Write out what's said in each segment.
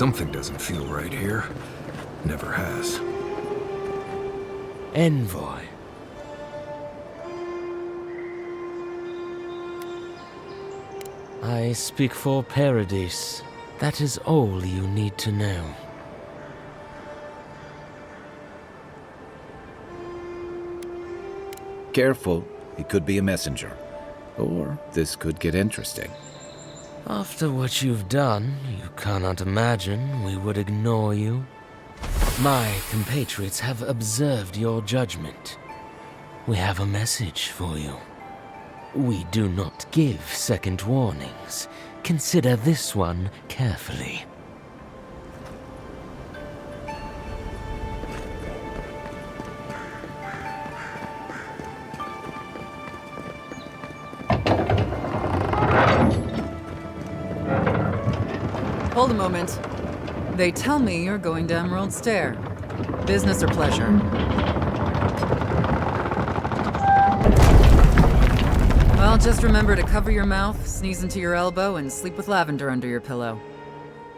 Something doesn't feel right here. Never has. Envoy. I speak for Paradise. That is all you need to know. Careful, he could be a messenger. Or this could get interesting. After what you've done, you cannot imagine we would ignore you. My compatriots have observed your judgment. We have a message for you. We do not give second warnings. Consider this one carefully. Hold a moment. They tell me you're going to Emerald Stair. Business or pleasure? Well, just remember to cover your mouth, sneeze into your elbow, and sleep with lavender under your pillow.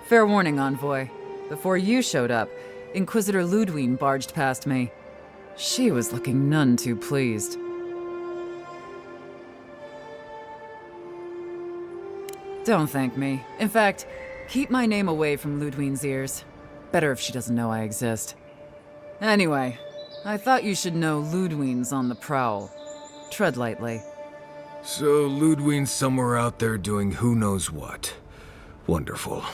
Fair warning, Envoy. Before you showed up, Inquisitor Ludwine barged past me. She was looking none too pleased. Don't thank me. In fact, keep my name away from Ludwine's ears. Better if she doesn't know I exist. Anyway, I thought you should know Ludwine's on the prowl. Tread lightly. So Ludwine's somewhere out there doing who knows what. Wonderful.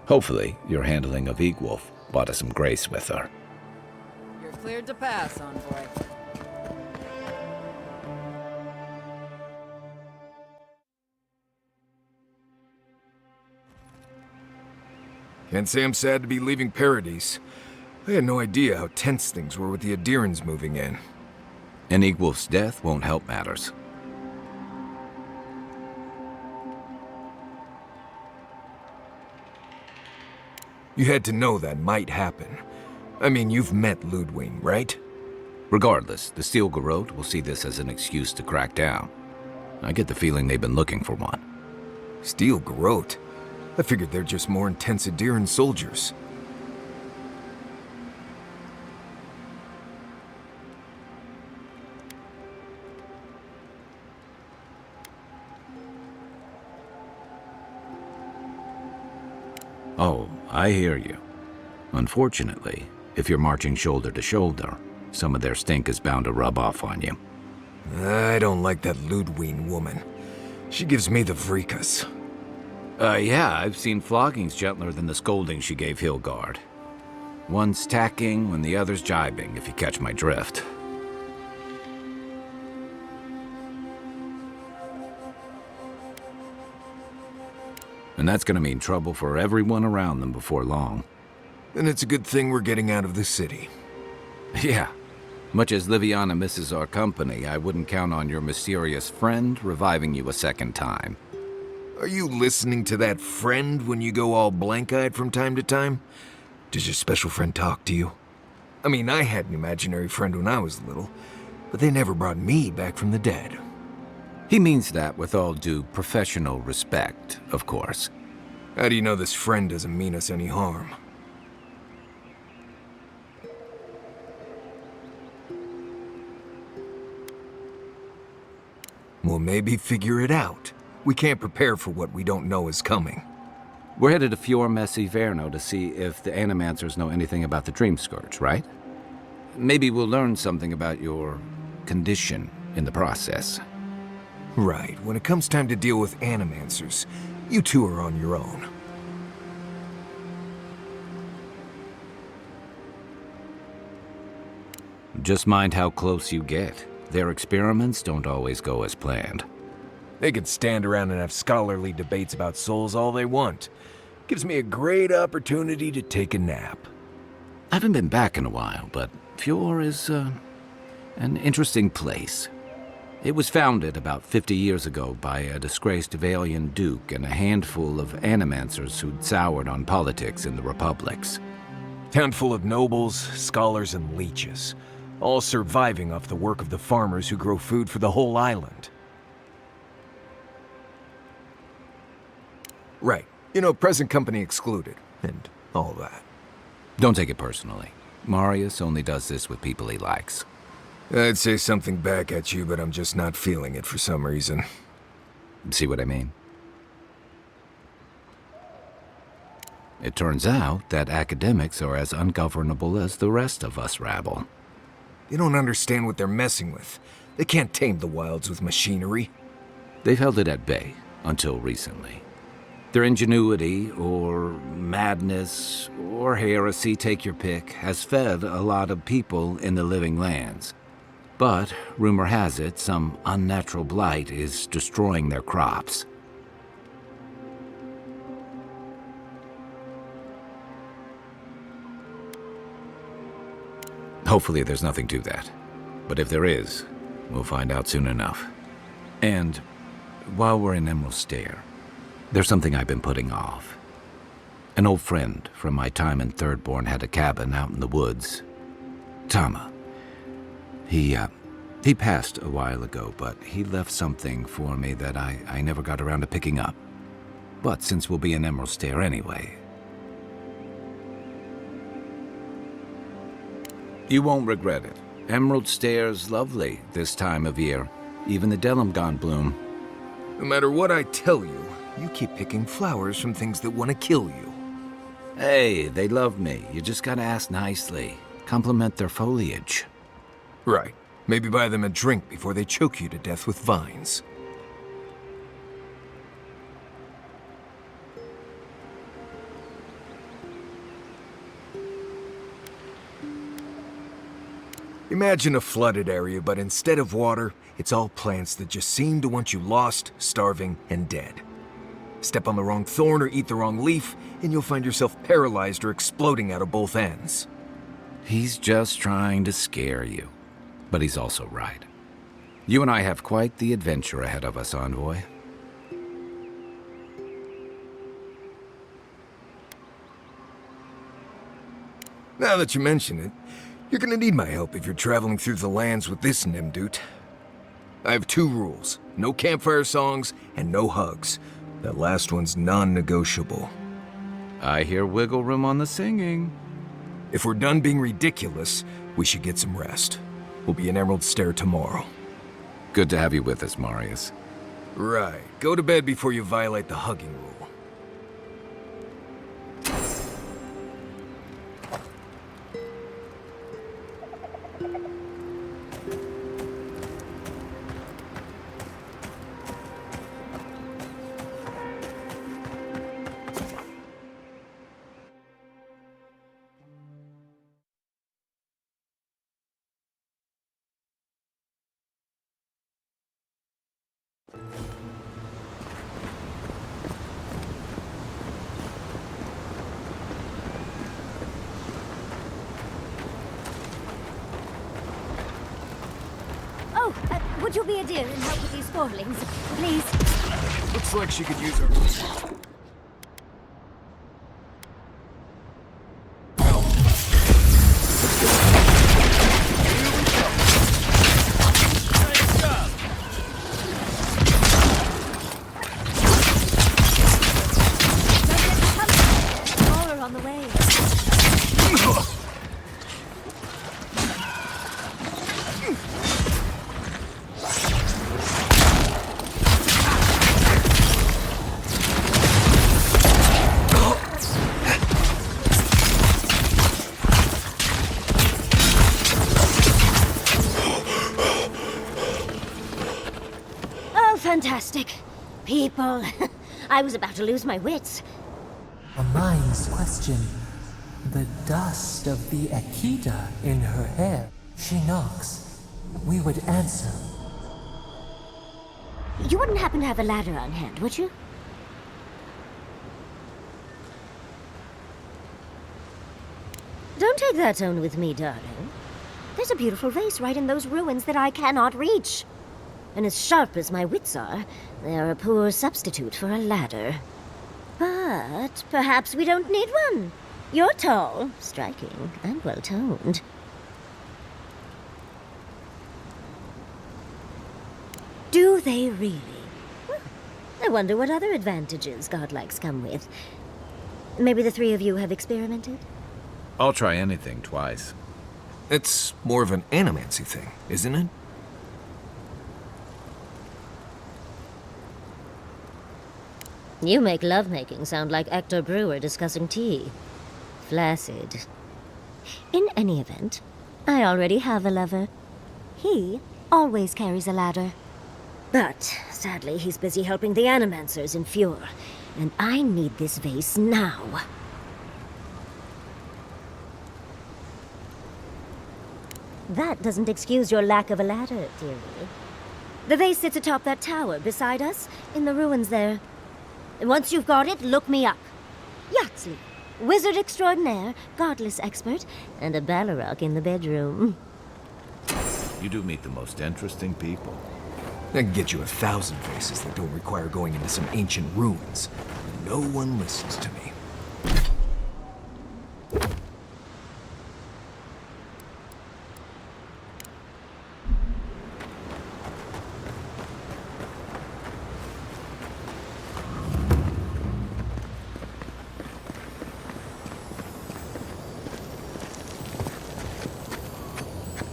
Hopefully, your handling of Egwolf brought us some grace with her. You're cleared to pass, Envoy. Can't say I'm sad to be leaving Paradise. I had no idea how tense things were with the Adirans moving in. And Egwolf's death won't help matters. You had to know that might happen. I mean, you've met Ludwine, right? Regardless, the Steel Garrote will see this as an excuse to crack down. I get the feeling they've been looking for one. Steel Garrote? I figured they're just more intense Adiran soldiers. Oh, I hear you. Unfortunately, if you're marching shoulder to shoulder, some of their stink is bound to rub off on you. I don't like that Ludwine woman. She gives me the vricas. Yeah, I've seen floggings gentler than the scolding she gave Hilgard. One's tacking when the other's jibing, if you catch my drift. And that's gonna mean trouble for everyone around them before long. And it's a good thing we're getting out of the city. Yeah. Much as Liviana misses our company, I wouldn't count on your mysterious friend reviving you a second time. Are you listening to that friend when you go all blank-eyed from time to time? Does your special friend talk to you? I mean, I had an imaginary friend when I was little, but they never brought me back from the dead. He means that with all due professional respect, of course. How do you know this friend doesn't mean us any harm? Well, maybe figure it out. We can't prepare for what we don't know is coming. We're headed to Fior Messi Verno to see if the Animancers know anything about the Dream Scourge, right? Maybe we'll learn something about your condition in the process. Right. When it comes time to deal with Animancers, you two are on your own. Just mind how close you get. Their experiments don't always go as planned. They can stand around and have scholarly debates about souls all they want. Gives me a great opportunity to take a nap. I haven't been back in a while, but Fior is, an interesting place. It was founded about 50 years ago by a disgraced Valian duke and a handful of animancers who'd soured on politics in the republics. Town full of nobles, scholars, and leeches, all surviving off the work of the farmers who grow food for the whole island. Right. You know, present company excluded. and all that. Don't take it personally. Marius only does this with people he likes. I'd say something back at you, but I'm just not feeling it for some reason. See what I mean? It turns out that academics are as ungovernable as the rest of us rabble. You don't understand what they're messing with. They can't tame the wilds with machinery. They've held it at bay until recently. Their ingenuity, or madness, or heresy, take your pick, has fed a lot of people in the living lands. But, rumor has it, some unnatural blight is destroying their crops. Hopefully there's nothing to that. But if there is, we'll find out soon enough. And while we're in Emerald Stair, there's something I've been putting off. An old friend from my time in Thirdborn had a cabin out in the woods. Tama. He passed a while ago, but he left something for me that I never got around to picking up. But since we'll be in Emerald Stair anyway... You won't regret it. Emerald Stair's lovely this time of year. Even the Delimgon bloom. No matter what I tell you, you keep picking flowers from things that want to kill you. Hey, they love me. You just gotta ask nicely. Compliment their foliage. Right. Maybe buy them a drink before they choke you to death with vines. Imagine a flooded area, but instead of water, it's all plants that just seem to want you lost, starving, and dead. Step on the wrong thorn or eat the wrong leaf, and you'll find yourself paralyzed or exploding out of both ends. He's just trying to scare you. But he's also right. You and I have quite the adventure ahead of us, Envoy. Now that you mention it, you're gonna need my help if you're traveling through the lands with this Nimdut. I have 2 rules. No campfire songs and no hugs. That last one's non-negotiable. I hear wiggle room on the singing. If we're done being ridiculous, we should get some rest. We'll be in Emerald Stair tomorrow. Good to have you with us, Marius. Right. Go to bed before you violate the hugging rule. Would you be a dear and help with these spoilings, please? Looks like she could use our... More are on the way. Fantastic. People. I was about to lose my wits. A mind's question. The dust of the Akita in her hair. She knocks. We would answer. You wouldn't happen to have a ladder on hand, would you? Don't take that tone with me, darling. There's a beautiful vase right in those ruins that I cannot reach. And as sharp as my wits are, they are a poor substitute for a ladder. But perhaps we don't need one. You're tall, striking, and well-toned. Do they really? I wonder what other advantages godlikes come with. Maybe the three of you have experimented? I'll try anything twice. It's more of an animancy thing, isn't it? You make lovemaking sound like Hector Brewer discussing tea. Flaccid. In any event, I already have a lover. He always carries a ladder. But, sadly, he's busy helping the Animancers in Fjord, and I need this vase now. That doesn't excuse your lack of a ladder, dearie. The vase sits atop that tower beside us, in the ruins there. And once you've got it, look me up. Yaxley, wizard extraordinaire, godless expert, and a Balrog in the bedroom. You do meet the most interesting people. I can get you 1,000 vases that don't require going into some ancient ruins. No one listens to me.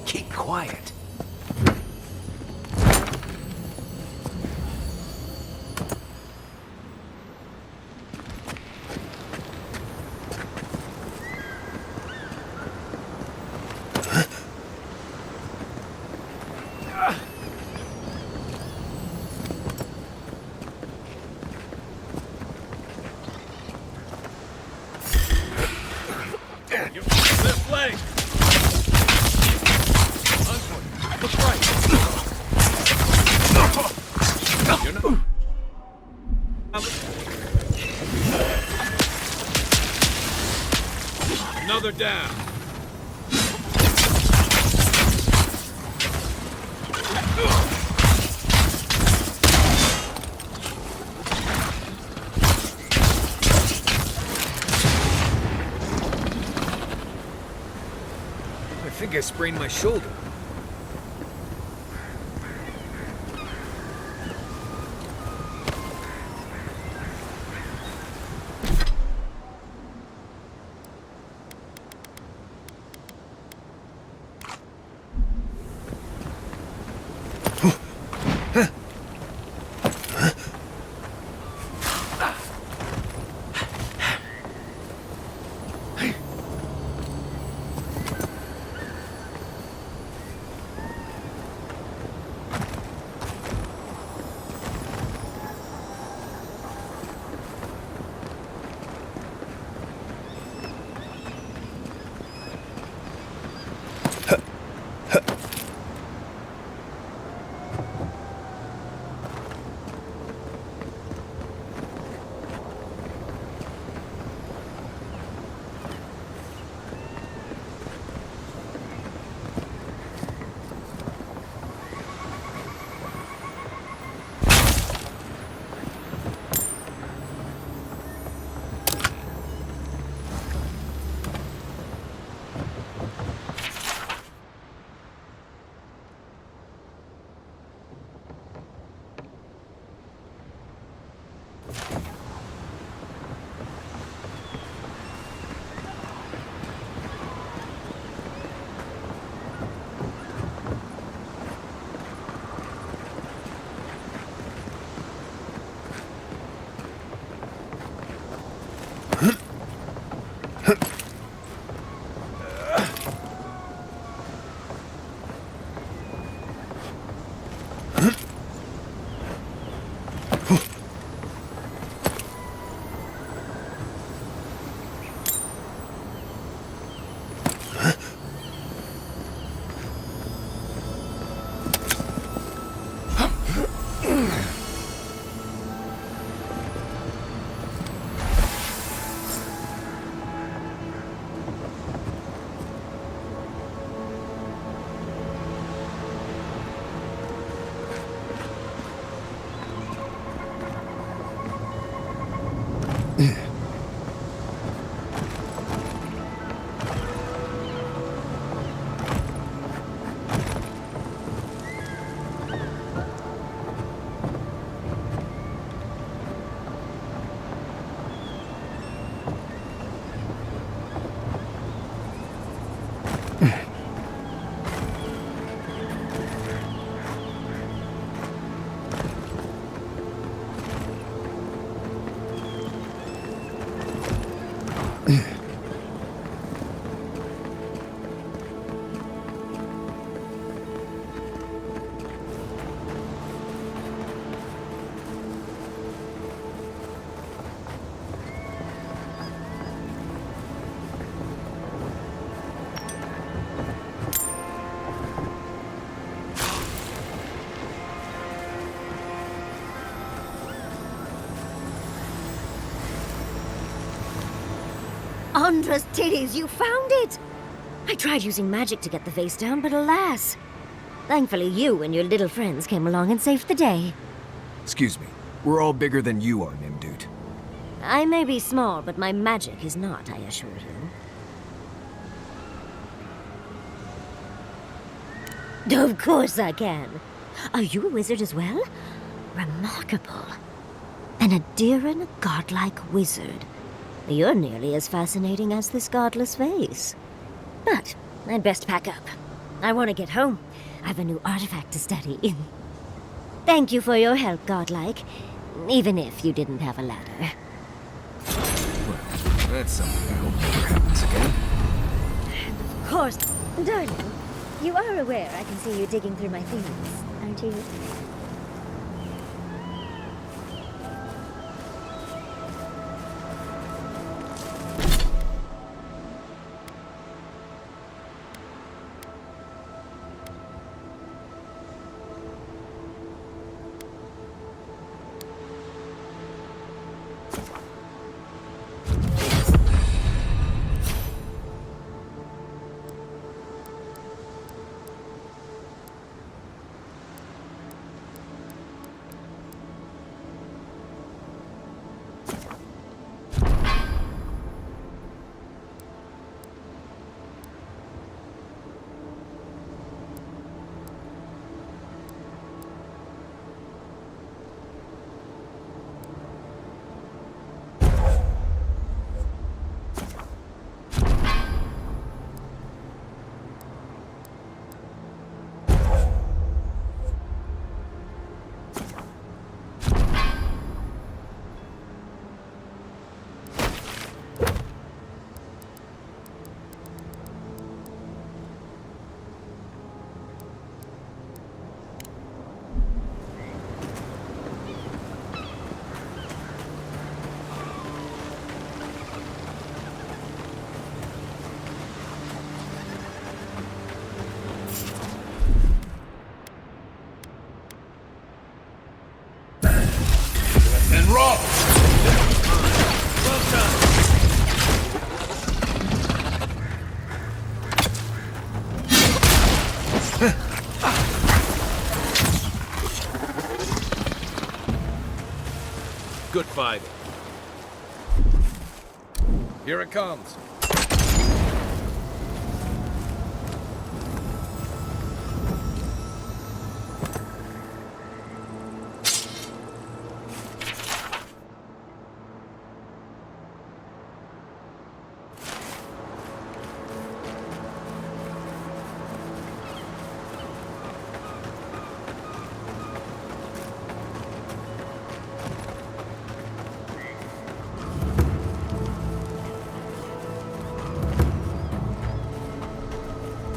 Keep quiet. Left leg! Look right! You're not... Another down. I think I sprained my shoulder. wondrous titties, you found it! I tried using magic to get the vase down, but alas. Thankfully, you and your little friends came along and saved the day. Excuse me. We're all bigger than you are, Nimdude. I may be small, but my magic is not, I assure you. Of course I can. Are you a wizard as well? Remarkable. An Adiran godlike wizard. You're nearly as fascinating as this godless vase. But I'd best pack up. I want to get home. I have a new artifact to study. Thank you for your help, godlike. Even if you didn't have a ladder. Well, that's something I hope never happens again. Of course. Darling, you are aware I can see you digging through my things, aren't you? Good fight. Here it comes.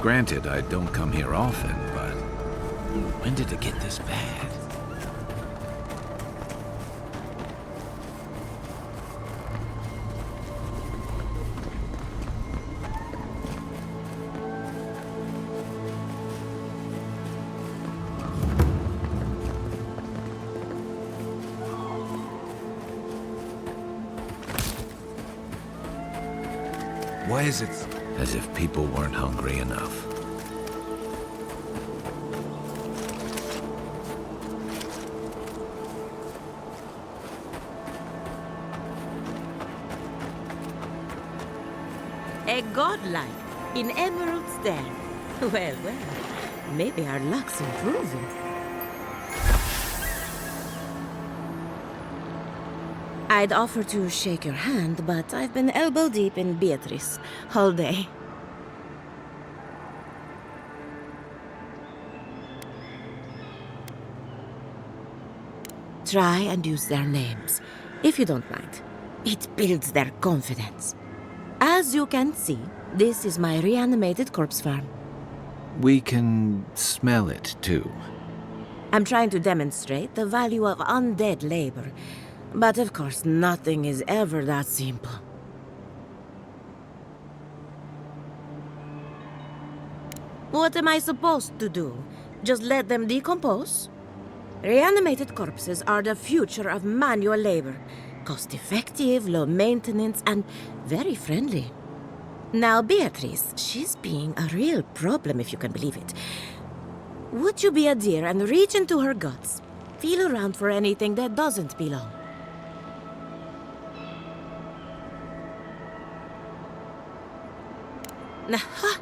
Granted, I don't come here often, but when did it get this bad? Why is it... As if people weren't hungry enough. A godlike in Emerald Stair. Well, maybe our luck's improving. I'd offer to shake your hand, but I've been elbow deep in Beatrice all day. Try and use their names, if you don't mind. It builds their confidence. As you can see, this is my reanimated corpse farm. We can smell it, too. I'm trying to demonstrate the value of undead labor. But of course, nothing is ever that simple. What am I supposed to do? Just let them decompose? Reanimated corpses are the future of manual labor. Cost-effective, low maintenance, and very friendly. Now, Beatrice, she's being a real problem if you can believe it. Would you be a dear and reach into her guts? Feel around for anything that doesn't belong. Aha!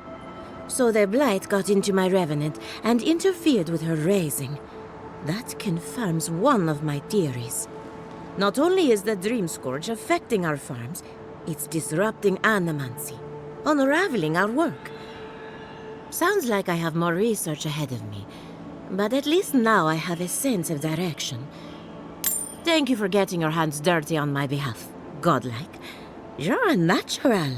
So the blight got into my revenant and interfered with her raising. That confirms one of my theories. Not only is the Dream Scourge affecting our farms, it's disrupting animancy, unraveling our work. Sounds like I have more research ahead of me, but at least now I have a sense of direction. Thank you for getting your hands dirty on my behalf, godlike. You're a natural.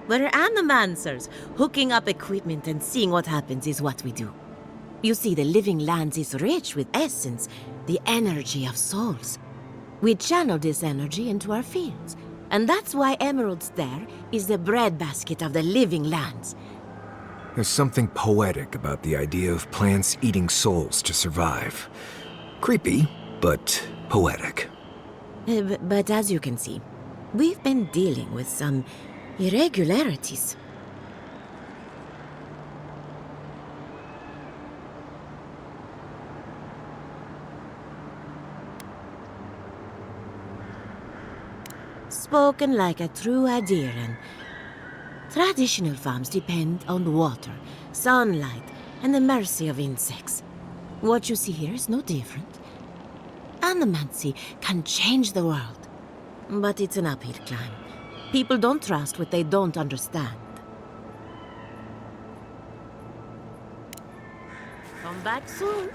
We're animancers. Hooking up equipment and seeing what happens is what we do. You see, the living lands is rich with essence, the energy of souls. We channel this energy into our fields, and that's why Emerald Stair is the breadbasket of the living lands. There's something poetic about the idea of plants eating souls to survive. Creepy, but poetic. But as you can see, we've been dealing with some irregularities. Spoken like a true Adirian. Traditional farms depend on water, sunlight, and the mercy of insects. What you see here is no different. Animancy can change the world, but it's an uphill climb. People don't trust what they don't understand. Come back soon.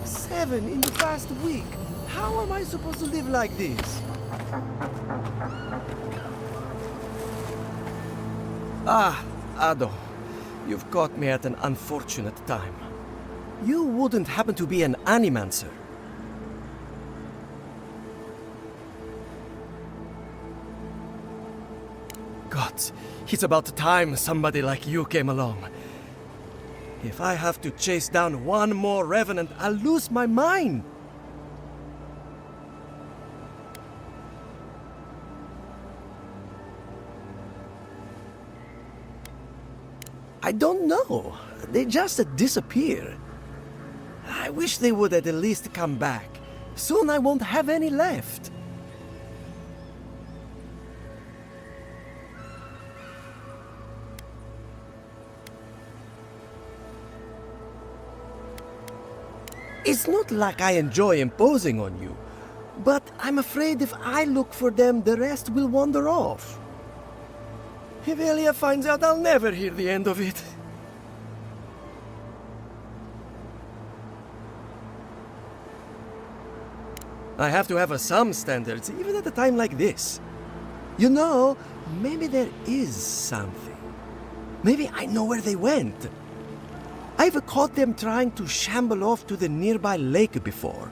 Seven in the past week. How am I supposed to live like this? Ah, Ado. You've caught me at an unfortunate time. You wouldn't happen to be an animancer. Gods, it's about time somebody like you came along. If I have to chase down one more revenant, I'll lose my mind. I don't know. They just disappear. I wish they would at least come back. Soon I won't have any left. It's not like I enjoy imposing on you, but I'm afraid if I look for them, the rest will wander off. If Elia finds out, I'll never hear the end of it. I have to have some standards, even at a time like this. You know, maybe there is something. Maybe I know where they went. I've caught them trying to shamble off to the nearby lake before.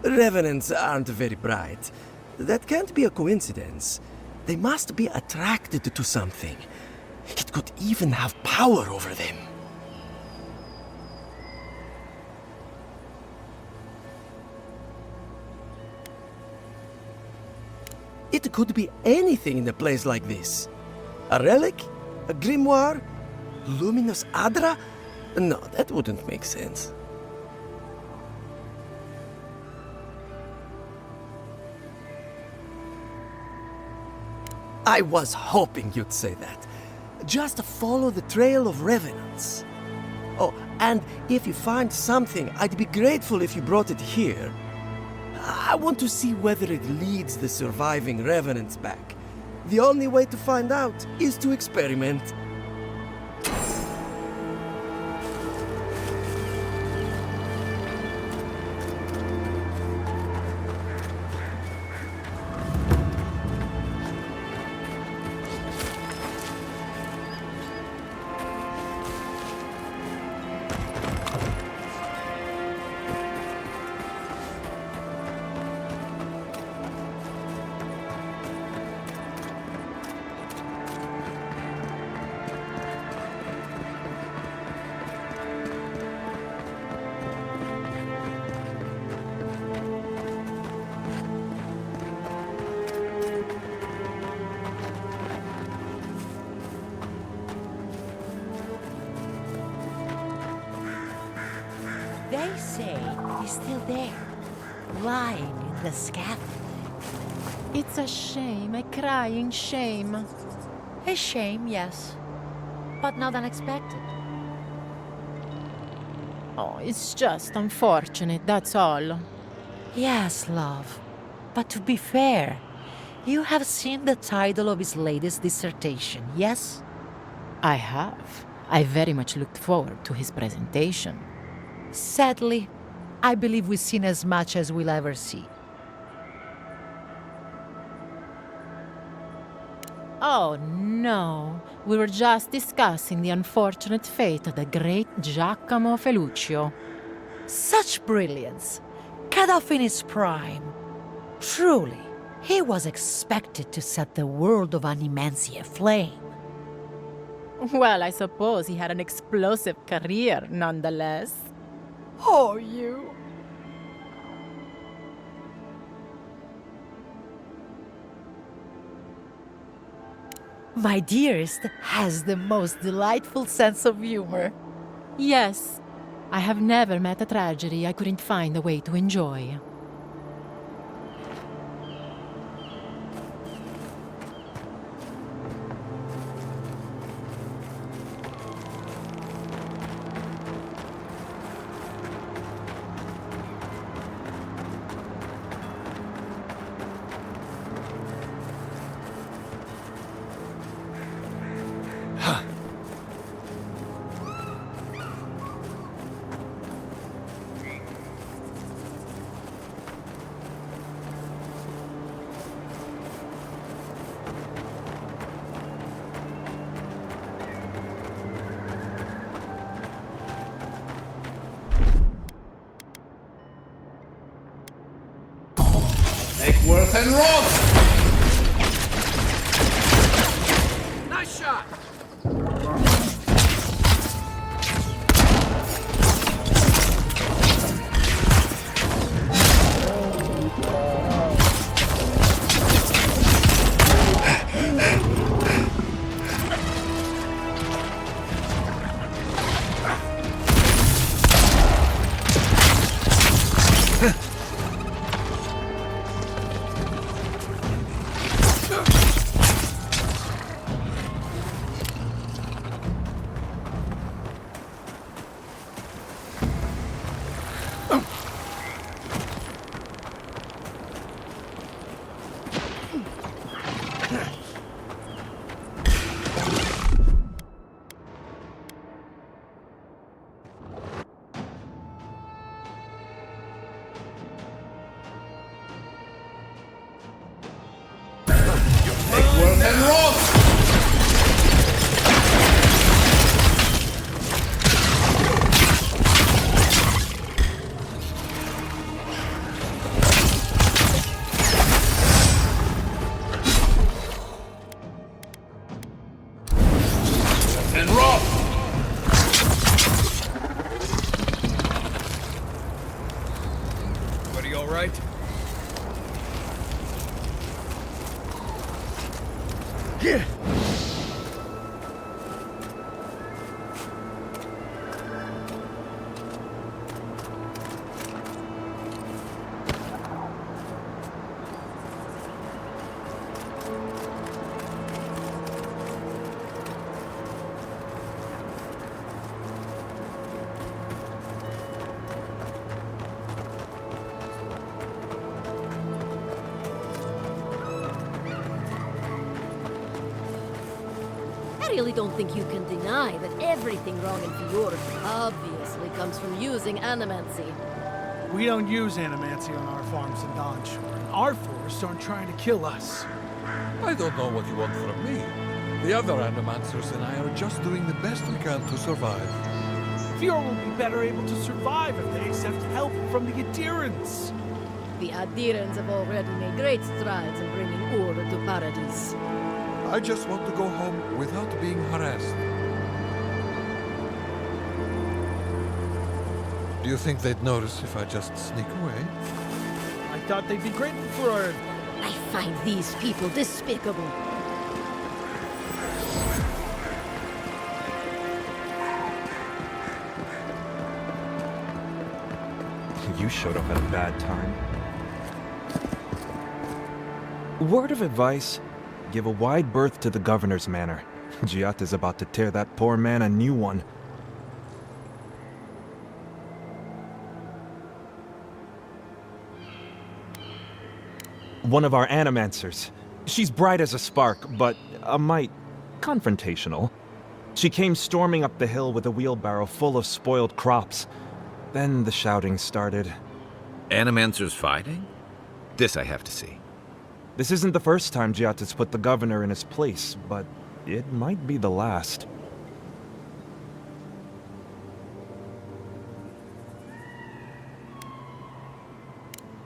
Revenants aren't very bright. That can't be a coincidence. They must be attracted to something. It could even have power over them. It could be anything in a place like this. A relic? A grimoire? Luminous Adra? No, that wouldn't make sense. I was hoping you'd say that. Just follow the trail of revenants. Oh, and if you find something, I'd be grateful if you brought it here. I want to see whether it leads the surviving revenants back. The only way to find out is to experiment. They say he's still there, lying in the scaffold. It's a shame, a crying shame. A shame, yes, but not unexpected. Oh, it's just unfortunate, that's all. Yes, love. But to be fair, you have seen the title of his latest dissertation, yes? I have. I very much looked forward to his presentation. Sadly, I believe we've seen as much as we'll ever see. Oh no, we were just discussing the unfortunate fate of the great Giacomo Feluccio. Such brilliance, cut off in his prime. Truly, he was expected to set the world of Animancy aflame. Well, I suppose he had an explosive career, nonetheless. Oh, you! My dearest has the most delightful sense of humor. Yes, I have never met a tragedy I couldn't find a way to enjoy. Worth and roll! Nice shot! Worth and roll! And roll! Everybody all right? Yeah. I really don't think you can deny that everything wrong in Fjord obviously comes from using animancy. We don't use animancy on our farms in Donshore. Our forests aren't trying to kill us. I don't know what you want from me. The other Animancers and I are just doing the best we can to survive. Fjord will be better able to survive if they accept help from the adherents. The adherents have already made great strides in bringing order to Paradise. I just want to go home without being harassed. Do you think they'd notice if I just sneak away? I thought they'd be grateful for our... I find these people despicable. you showed up at a bad time. Word of advice, give a wide berth to the governor's manor. Giat is about to tear that poor man a new one. One of our animancers. She's bright as a spark, but a mite confrontational. She came storming up the hill with a wheelbarrow full of spoiled crops. Then the shouting started. Animancers fighting? This I have to see. This isn't the first time Giat has put the governor in his place, but it might be the last.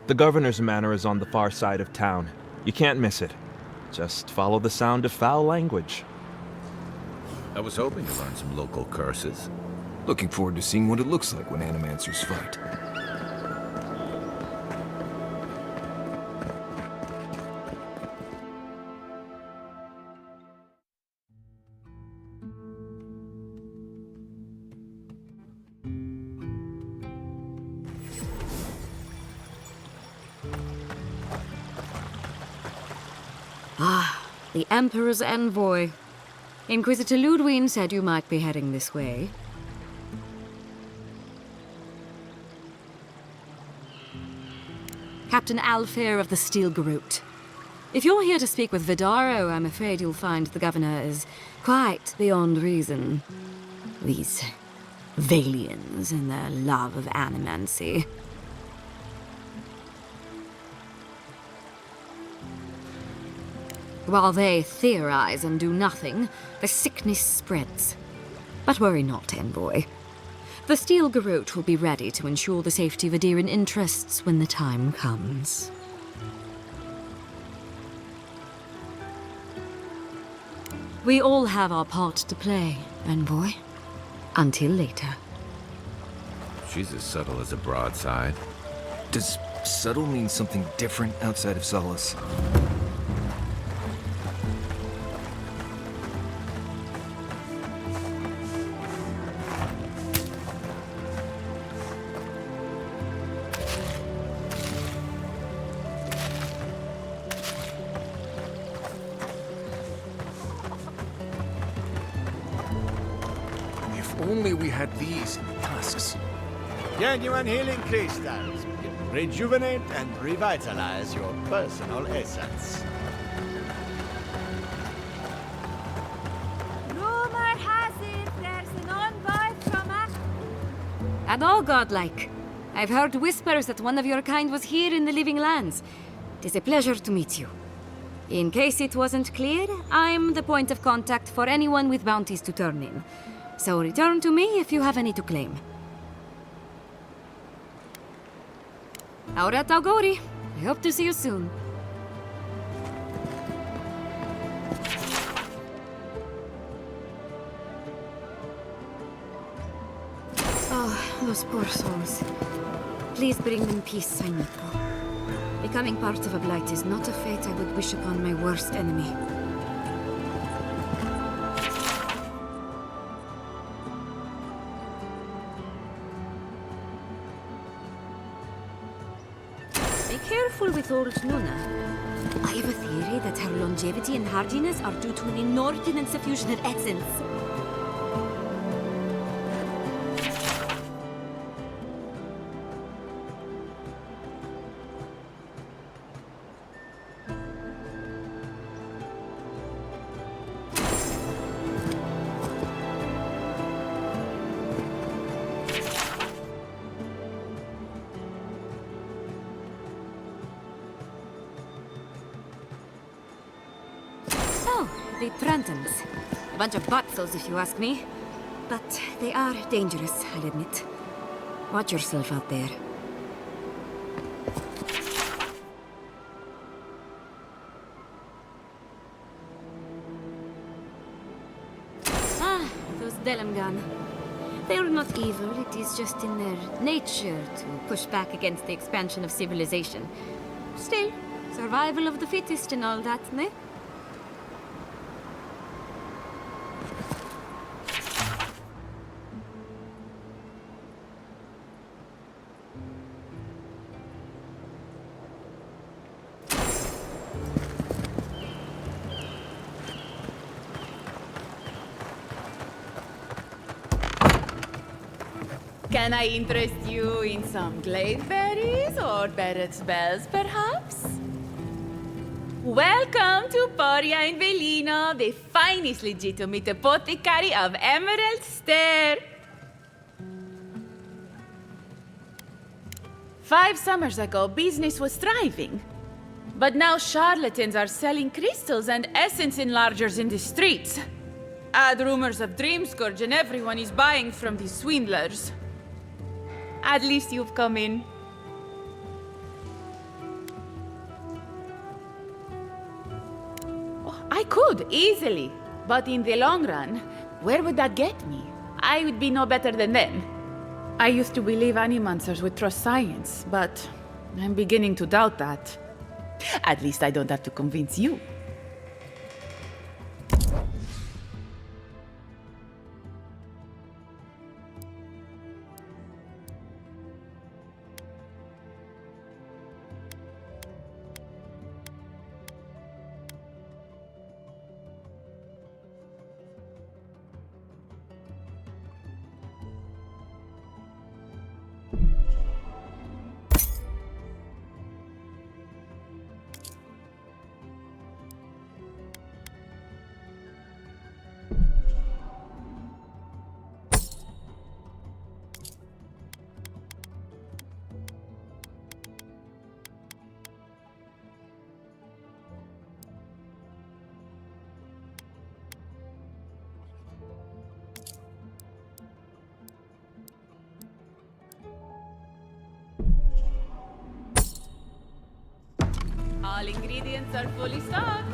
The governor's manor is on the far side of town. You can't miss it. Just follow the sound of foul language. I was hoping to learn some local curses. Looking forward to seeing what it looks like when animancers fight. Ah, the Emperor's envoy. Inquisitor Ludwig said you might be heading this way. Captain Alfair of the Steel Garrote. If you're here to speak with Vidaro, I'm afraid you'll find the governor is quite beyond reason. These Valians and their love of animancy. While they theorize and do nothing, the sickness spreads. But worry not, envoy. The Steel Garrote will be ready to ensure the safety of Adiran interests when the time comes. We all have our part to play, envoy. Until later. She's as subtle as a broadside. Does subtle mean something different outside of Solace? If only we had these in the tusks. Genuine healing crystals. Rejuvenate and revitalize your personal essence. Rumor has it there's an envoy from us. And all godlike. I've heard whispers that one of your kind was here in the Living Lands. It is a pleasure to meet you. In case it wasn't clear, I'm the point of contact for anyone with bounties to turn in. So return to me if you have any to claim. Auret Auguri. I hope to see you soon. Oh, those poor souls. Please bring them peace, Sainiko. Becoming part of a blight is not a fate I would wish upon my worst enemy. Be careful with old Nuna. I have a theory that her longevity and hardiness are due to an inordinate suffusion of essence. The Trantons. A bunch of butsos, if you ask me. But they are dangerous, I'll admit. Watch yourself out there. Ah, those Delamgan. They are not evil, it is just in their nature to push back against the expansion of civilization. Still, survival of the fittest and all that, ne? Can I interest you in some gladeberries or Barrett's bells, perhaps? Welcome to Poria and Velino, the finest legitimate apothecary of Emerald Stair. 5 summers ago, business was thriving. But now charlatans are selling crystals and essence enlargers in the streets. Add rumors of Dreamscourge and everyone is buying from these swindlers. At least you've come in. Oh, I could, easily. But in the long run, where would that get me? I would be no better than them. I used to believe animancers would trust science, but I'm beginning to doubt that. At least I don't have to convince you. All ingredients are fully stocked.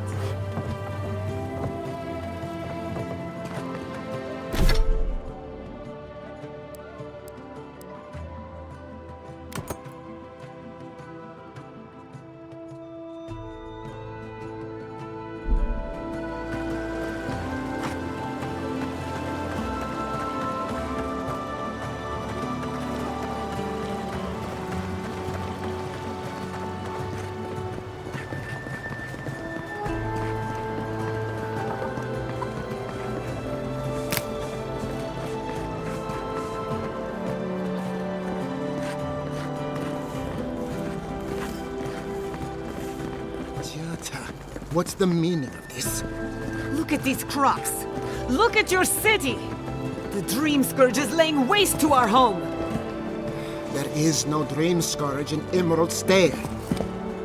What's the meaning of this? Look at these crops. Look at your city. The Dream Scourge is laying waste to our home. There is no Dream Scourge in Emerald Stair.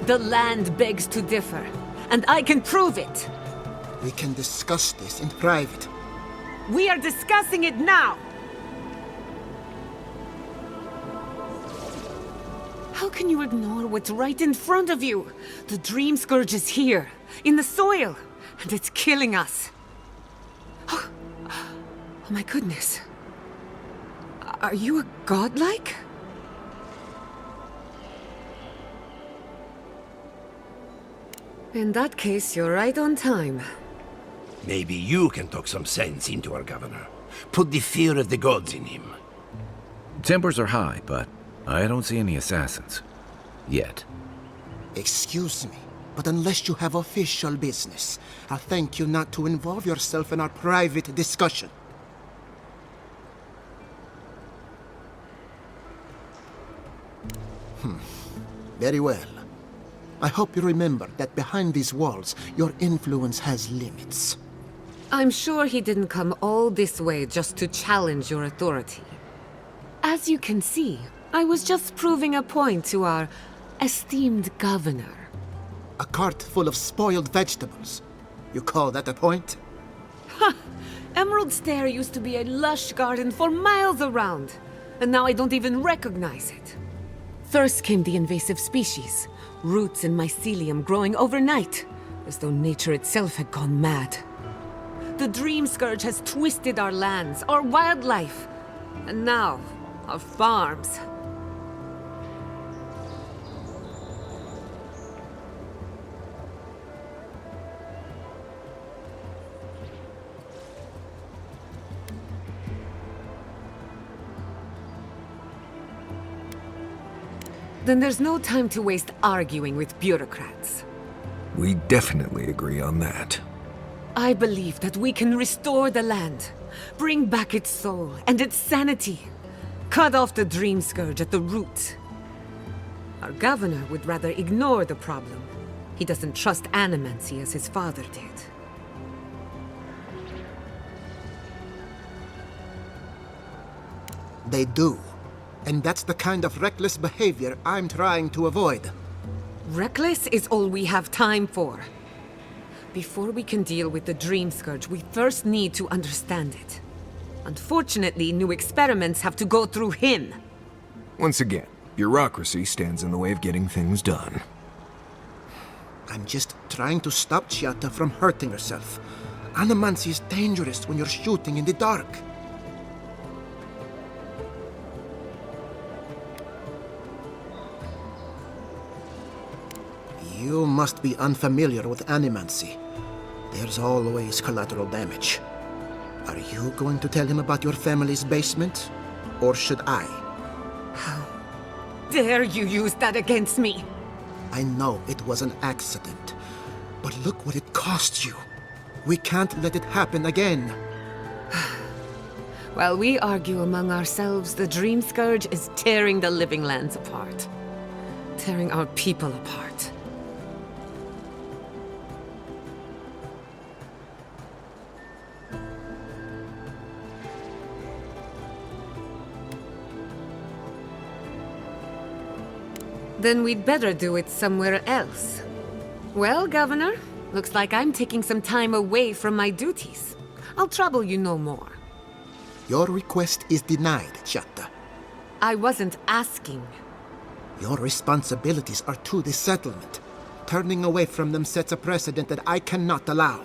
The land begs to differ, and I can prove it. We can discuss this in private. We are discussing it now. How can you ignore what's right in front of you? The Dream Scourge is here, in the soil, and it's killing us. Oh my goodness. Are you a godlike? In that case, you're right on time. Maybe you can talk some sense into our governor. Put the fear of the gods in him. Tempers are high, but I don't see any assassins. Yet. Excuse me, but unless you have official business, I'll thank you not to involve yourself in our private discussion. Very well. I hope you remember that behind these walls, your influence has limits. I'm sure he didn't come all this way just to challenge your authority. As you can see, I was just proving a point to our esteemed governor. A cart full of spoiled vegetables. You call that a point? Ha! Emerald Stair used to be a lush garden for miles around, and now I don't even recognize it. First came the invasive species, roots and mycelium growing overnight, as though nature itself had gone mad. The Dream Scourge has twisted our lands, our wildlife, and now, our farms. Then there's no time to waste arguing with bureaucrats. We definitely agree on that. I believe that we can restore the land, bring back its soul and its sanity, Cut off the Dream Scourge at the root. Our governor would rather ignore the problem. He doesn't trust animancy as his father did. They do. And that's the kind of reckless behavior I'm trying to avoid. Reckless is all we have time for. Before we can deal with the Dream Scourge, we first need to understand it. Unfortunately, new experiments have to go through him. Once again, bureaucracy stands in the way of getting things done. I'm just trying to stop Chiata from hurting herself. Animancy is dangerous when you're shooting in the dark. You must be unfamiliar with animancy. There's always collateral damage. Are you going to tell him about your family's basement? Or should I? How dare you use that against me? I know it was an accident, but look what it cost you. We can't let it happen again. While we argue among ourselves, the Dream Scourge is tearing the living lands apart. Tearing our people apart. Then we'd better do it somewhere else. Well, Governor, looks like I'm taking some time away from my duties. I'll trouble you no more. Your request is denied, Chiata. I wasn't asking. Your responsibilities are to the settlement. Turning away from them sets a precedent that I cannot allow.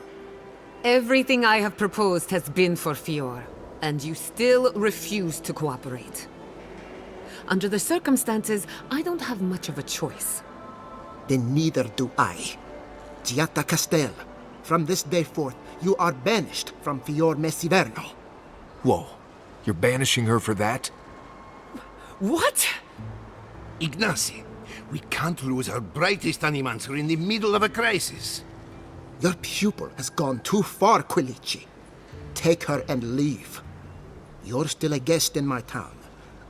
Everything I have proposed has been for Fior, and you still refuse to cooperate. Under the circumstances, I don't have much of a choice. Then neither do I. Chiata Castel, from this day forth, you are banished from Fior Messiverno. Whoa, you're banishing her for that? What? Ignacy, we can't lose our brightest animancer in the middle of a crisis. Your pupil has gone too far, Quilici. Take her and leave. You're still a guest in my town,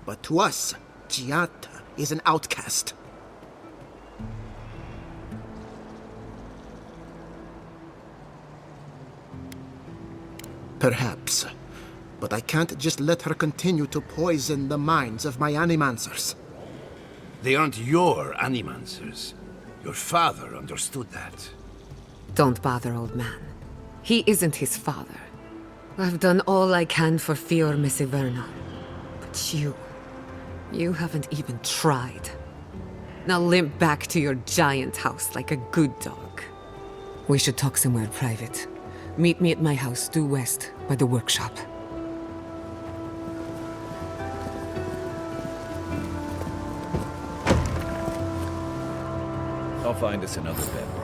but to us, Chiata is an outcast. Perhaps, but I can't just let her continue to poison the minds of my animancers. They aren't your animancers. Your father understood that. Don't bother, old man. He isn't his father. I've done all I can for Fior Messiverno. But you haven't even tried. Now limp back to your giant house like a good dog. We should talk somewhere private. Meet me at my house due west, by the workshop. I'll find us another bedroom.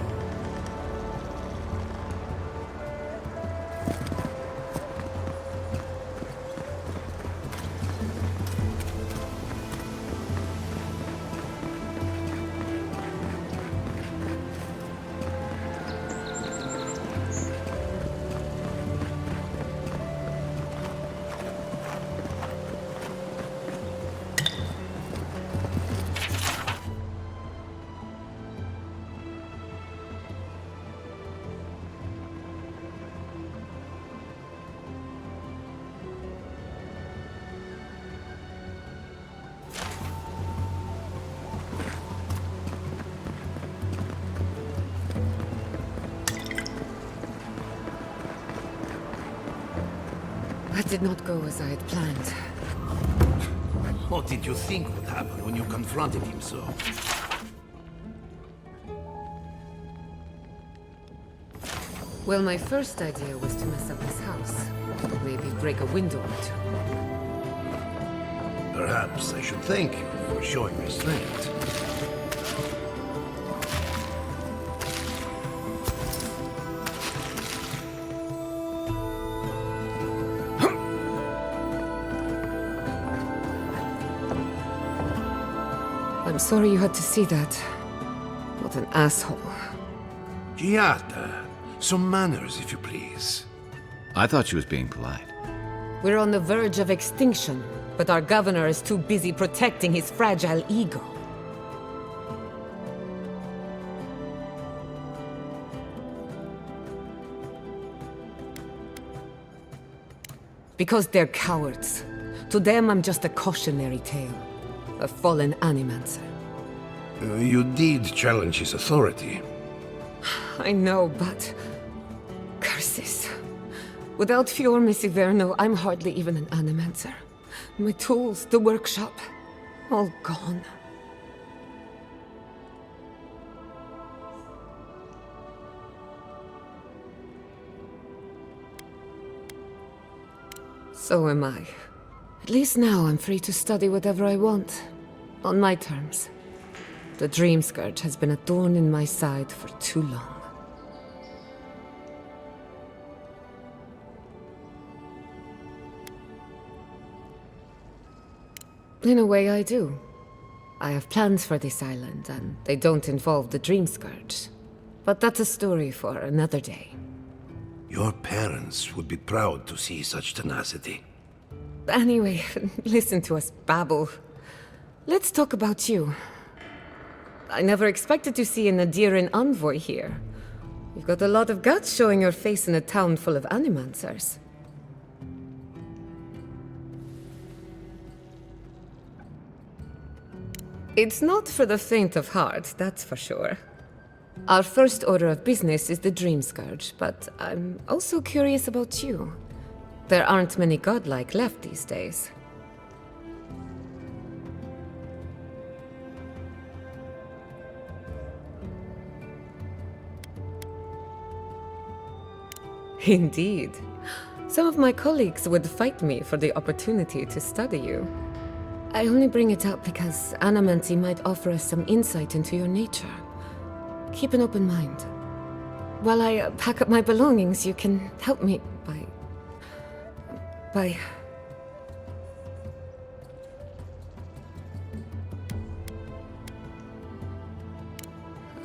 That did not go as I had planned. What did you think would happen when you confronted him so? Well, my first idea was to mess up his house. Maybe break a window or two. Perhaps I should thank you for showing restraint. I'm sorry you had to see that. What an asshole. Chiata, some manners, if you please. I thought she was being polite. We're on the verge of extinction. But our governor is too busy protecting his fragile ego. Because they're cowards. To them, I'm just a cautionary tale. A fallen animancer. You did challenge his authority. I know, but... curses. Without Fior Messiverno, I'm hardly even an animancer. My tools, the workshop, all gone. So am I. At least now I'm free to study whatever I want. On my terms. The Dream Scourge has been a thorn in my side for too long. In a way, I do. I have plans for this island, and they don't involve the Dream Scourge. But that's a story for another day. Your parents would be proud to see such tenacity. Anyway, listen to us babble. Let's talk about you. I never expected to see an Nadiran envoy here. You've got a lot of guts showing your face in a town full of animancers. It's not for the faint of heart, that's for sure. Our first order of business is the Dream Scourge, but I'm also curious about you. There aren't many godlike left these days. Indeed. Some of my colleagues would fight me for the opportunity to study you. I only bring it up because Animancy might offer us some insight into your nature. Keep an open mind. While I pack up my belongings, you can help me by...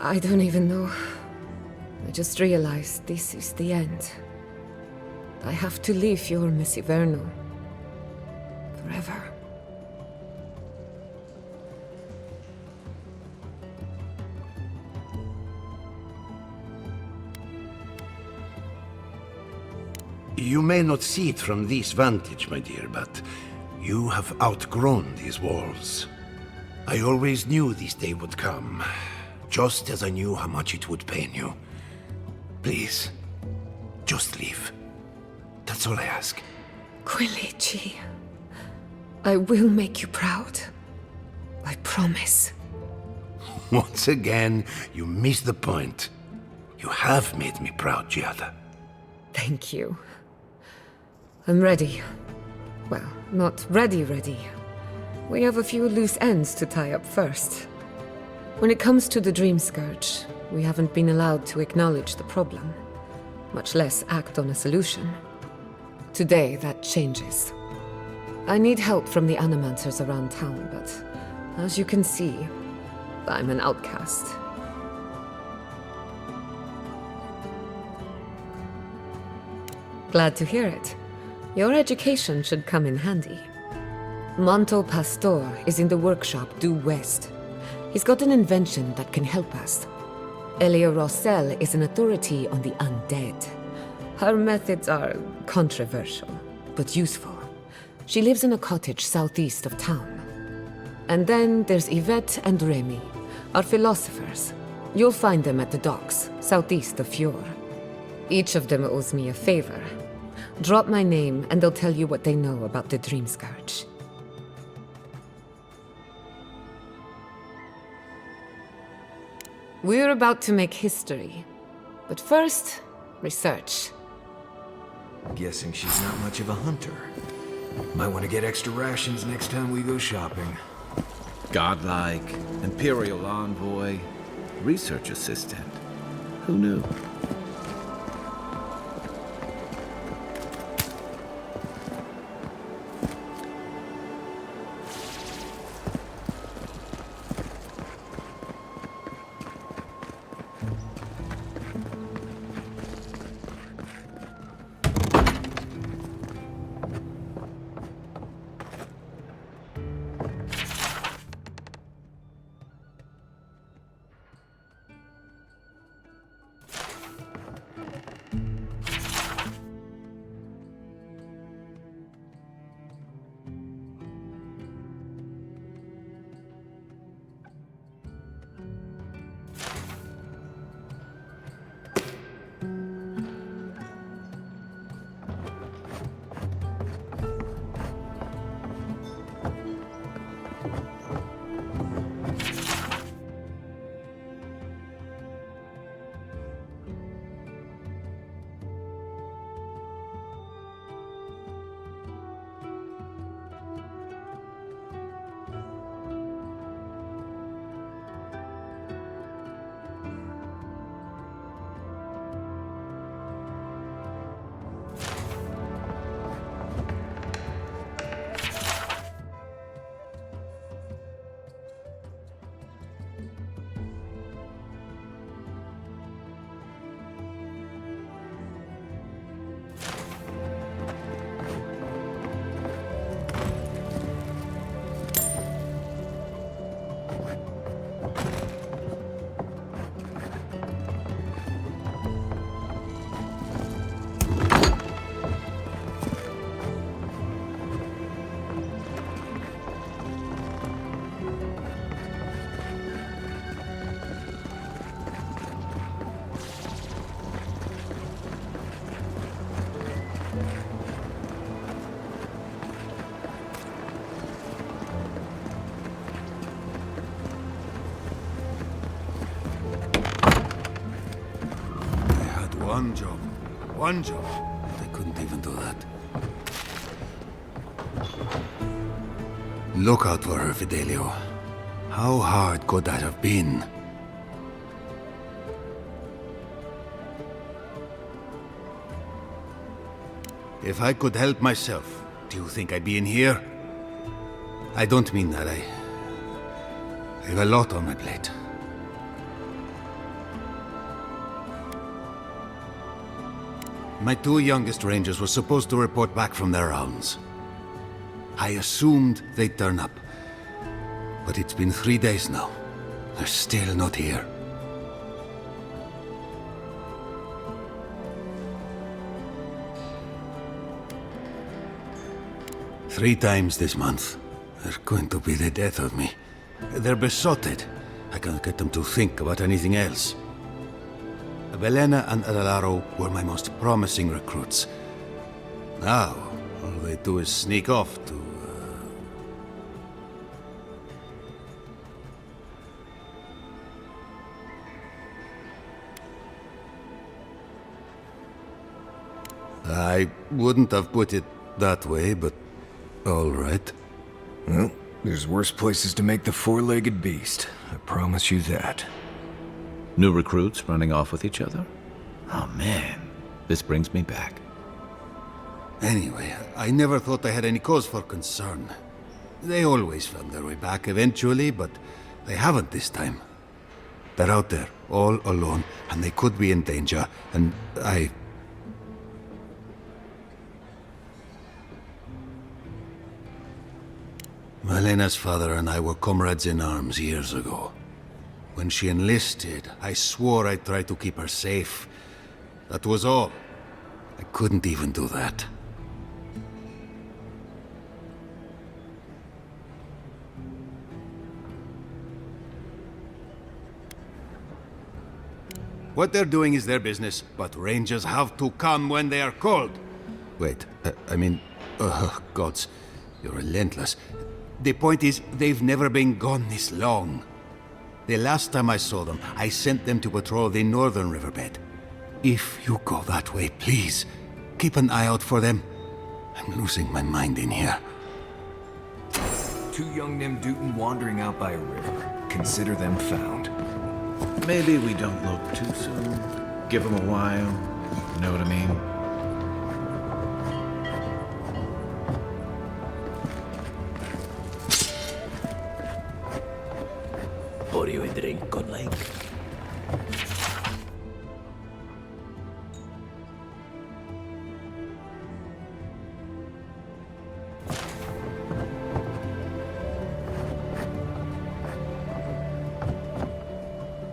I don't even know. I just realized this is the end. I have to leave your Messiverno. Forever. You may not see it from this vantage, my dear, but you have outgrown these walls. I always knew this day would come, just as I knew how much it would pain you. Please, just leave. That's all I ask. Quilici, I will make you proud. I promise. Once again, you missed the point. You have made me proud, Giada. Thank you. I'm ready. Well, not ready. We have a few loose ends to tie up first. When it comes to the Dream Scourge, we haven't been allowed to acknowledge the problem, much less act on a solution. Today, that changes. I need help from the animancers around town, but as you can see, I'm an outcast. Glad to hear it. Your education should come in handy. Manto Pastor is in the workshop due west. He's got an invention that can help us. Elia Rossell is an authority on the undead. Her methods are controversial, but useful. She lives in a cottage southeast of town. And then there's Yvette and Remy, our philosophers. You'll find them at the docks, southeast of Fjord. Each of them owes me a favor. Drop my name and they'll tell you what they know about the Dream Scourge. We're about to make history. But first, research. Guessing she's not much of a hunter. Might want to get extra rations next time we go shopping. Godlike, Imperial Envoy, Research Assistant. Who knew? One job. One job. But I couldn't even do that. Look out for her, Fidelio. How hard could that have been? If I could help myself, do you think I'd be in here? I don't mean that. I have a lot on my plate. My two youngest rangers were supposed to report back from their rounds. I assumed they'd turn up. But it's been 3 days now. They're still not here. Three times this month. They're going to be the death of me. They're besotted. I can't get them to think about anything else. Belena and Adelaro were my most promising recruits. Now, all they do is sneak off to... I wouldn't have put it that way, but all right. Well, there's worse places to make the four-legged beast. I promise you that. New recruits running off with each other? Oh man, this brings me back. Anyway, I never thought I had any cause for concern. They always found their way back eventually, but they haven't this time. They're out there, all alone, and they could be in danger, and Malena's father and I were comrades in arms years ago. When she enlisted, I swore I'd try to keep her safe. That was all. I couldn't even do that. What they're doing is their business, but rangers have to come when they are called. Wait, gods, you're relentless. The point is, they've never been gone this long. The last time I saw them, I sent them to patrol the northern riverbed. If you go that way, please, keep an eye out for them. I'm losing my mind in here. Two young Nemdutin wandering out by a river. Consider them found. Maybe we don't look too soon. Give them a while. You know what I mean? Pour you a drink, godlike.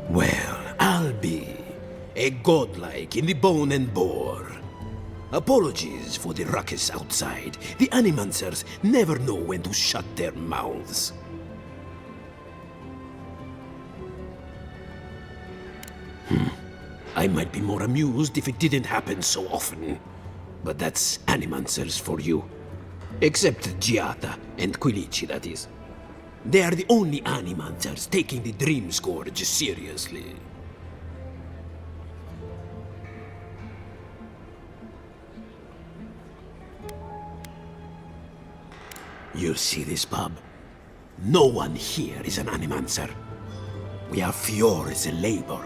Well, I'll be a godlike in the bone and bore. Apologies for the ruckus outside. The Animancers never know when to shut their mouths. I might be more amused if it didn't happen so often. But that's Animancers for you. Except Giata and Quilici, that is. They are the only Animancers taking the Dream Scourge seriously. You see this pub? No one here is an Animancer. We are Fior's labor.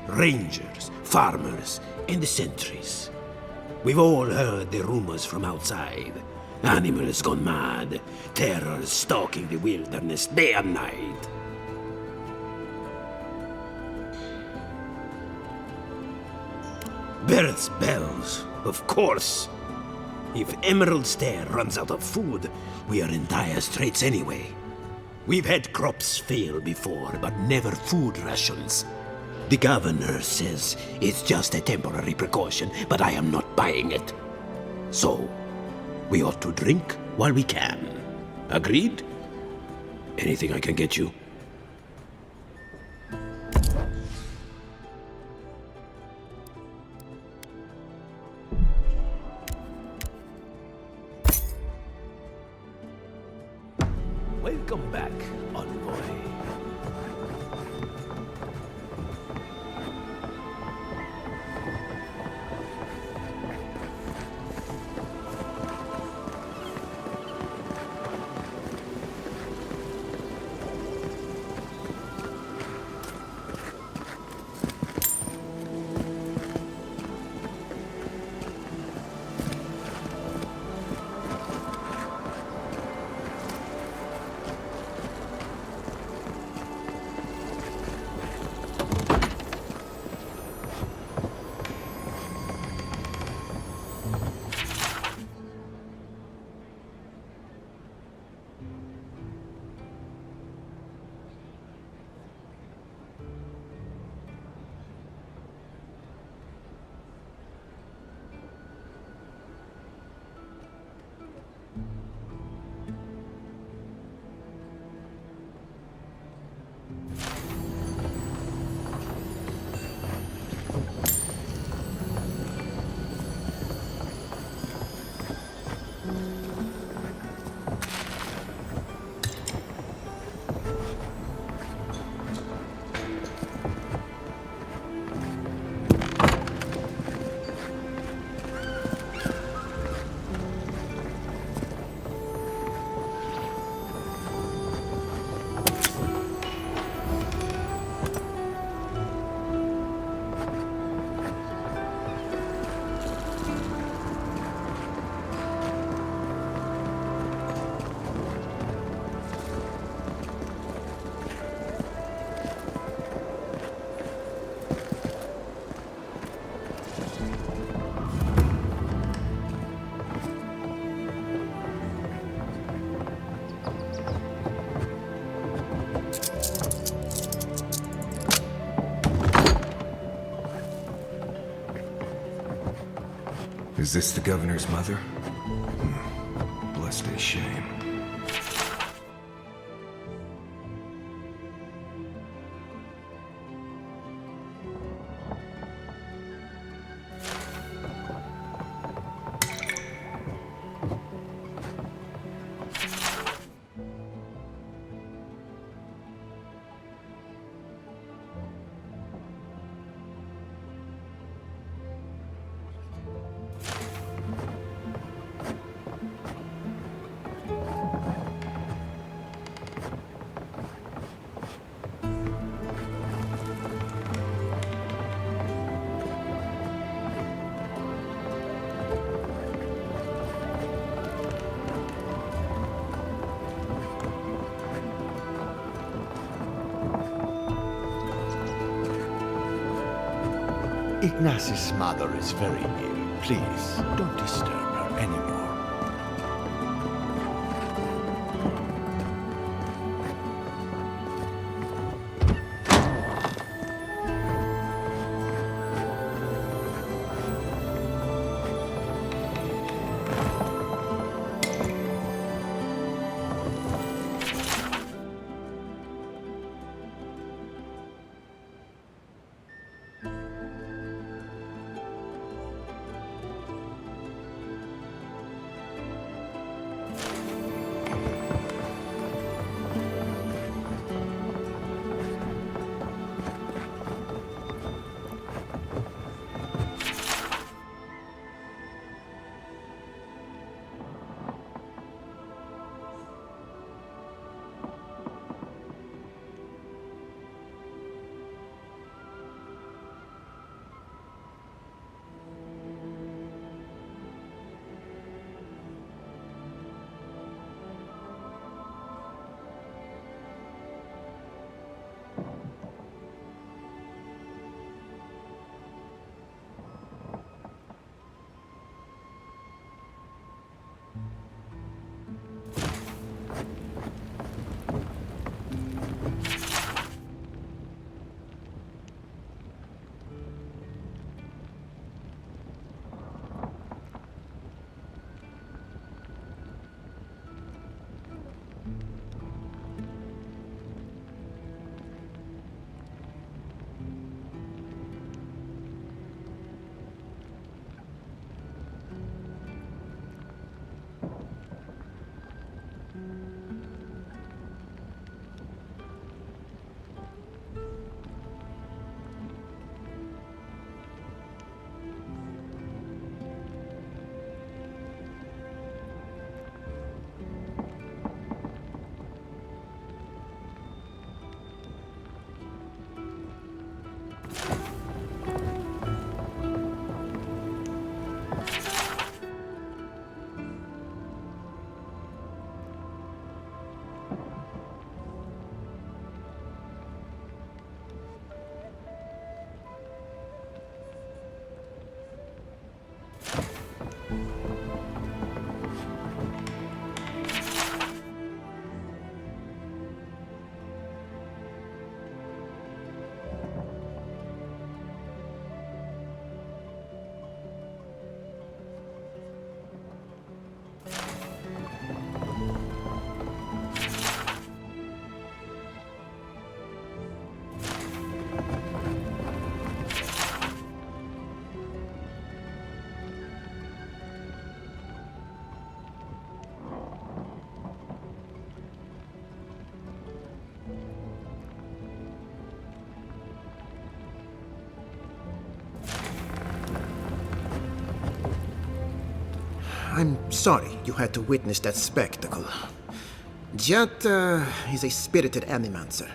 Rangers, farmers, and the sentries. We've all heard the rumors from outside. Animals gone mad, terror stalking the wilderness day and night. Birds' bells, of course. If Emerald Stair runs out of food, we are in dire straits anyway. We've had crops fail before, but never food rations. The governor says it's just a temporary precaution, but I am not buying it. So, we ought to drink while we can. Agreed? Anything I can get you? Welcome back, envoy. Is this the governor's mother? Blessed a shame. Ignatius' mother is very ill. Please, don't disturb her anymore. I'm sorry you had to witness that spectacle. Giatta is a spirited animancer,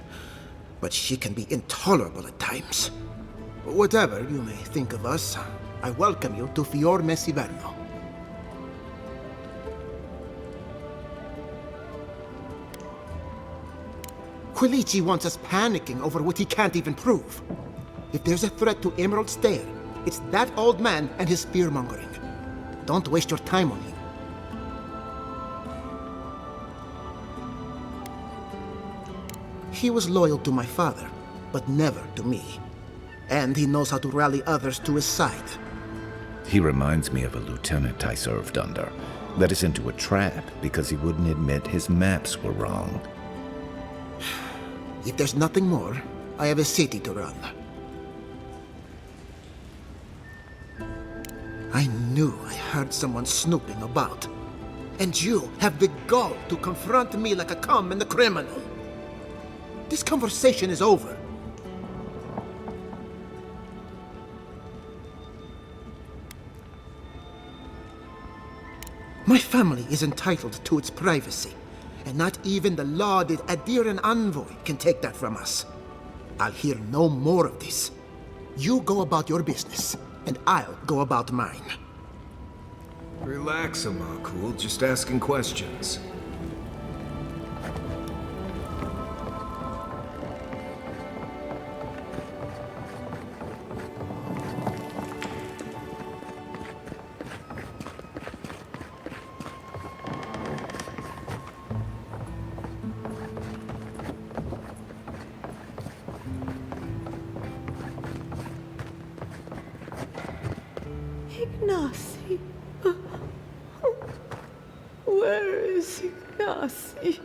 but she can be intolerable at times. Whatever you may think of us, I welcome you to Fior Messiverno. Quilici wants us panicking over what he can't even prove. If there's a threat to Emerald Stair, it's that old man and his fear-mongering. Don't waste your time on him. He was loyal to my father, but never to me. And he knows how to rally others to his side. He reminds me of a lieutenant I served under. Led us into a trap because he wouldn't admit his maps were wrong. If there's nothing more, I have a city to run. I knew I heard someone snooping about. And you have the gall to confront me like a common criminal. This conversation is over. My family is entitled to its privacy, and not even the lauded Adiran envoy can take that from us. I'll hear no more of this. You go about your business, and I'll go about mine. Relax, Aumaua. Just asking questions. Ignacy. Where is Ignacy?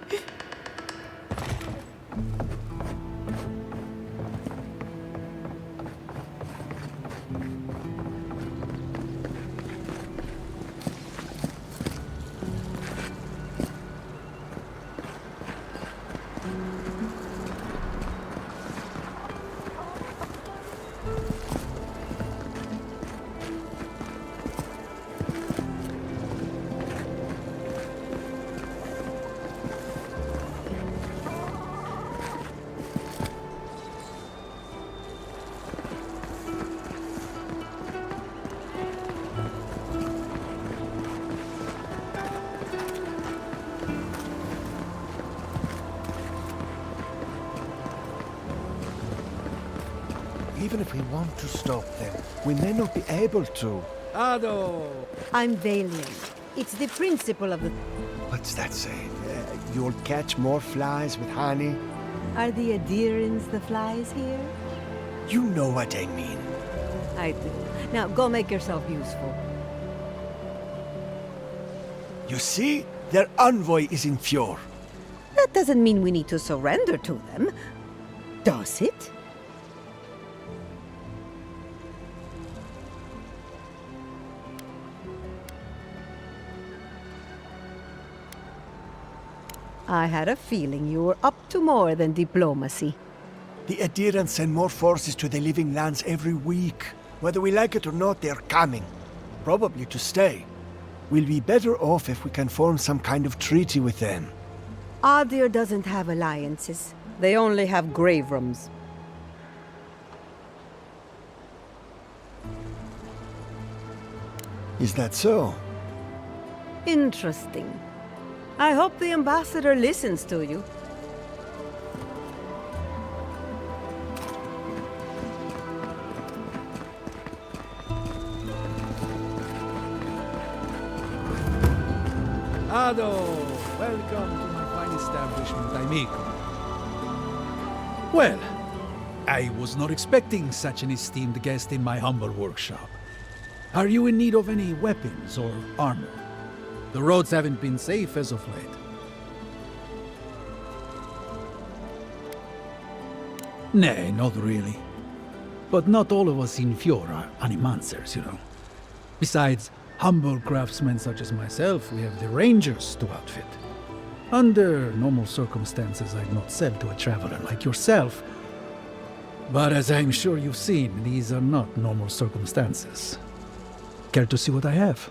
Even if we want to stop them, we may not be able to. Ado! I'm Valiant. It's the principle of the... What's that saying? You'll catch more flies with honey? Are the adherents the flies here? You know what I mean. I do. Now go make yourself useful. You see? Their envoy is in Fjord. That doesn't mean we need to surrender to them. Does it? I had a feeling you were up to more than diplomacy. The adherents send more forces to the Living Lands every week. Whether we like it or not, they're coming. Probably to stay. We'll be better off if we can form some kind of treaty with them. Adir doesn't have alliances. They only have grave rooms. Is that so? Interesting. I hope the ambassador listens to you. Ado! Welcome to my fine establishment, amigo. Well, I was not expecting such an esteemed guest in my humble workshop. Are you in need of any weapons or armor? The roads haven't been safe as of late. Nay, not really. But not all of us in Fjord are animancers, you know. Besides humble craftsmen such as myself, we have the rangers to outfit. Under normal circumstances, I'd not sell to a traveler like yourself. But as I'm sure you've seen, these are not normal circumstances. Care to see what I have?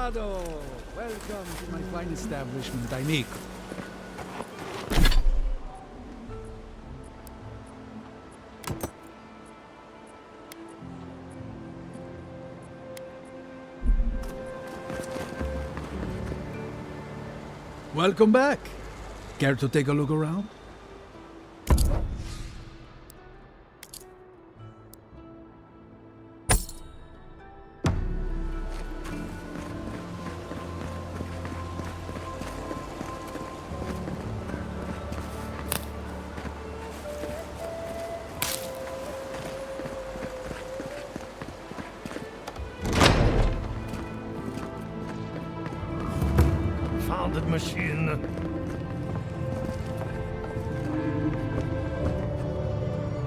Encantado! Welcome to my fine establishment, amigo. Welcome back. Care to take a look around? Founded machine.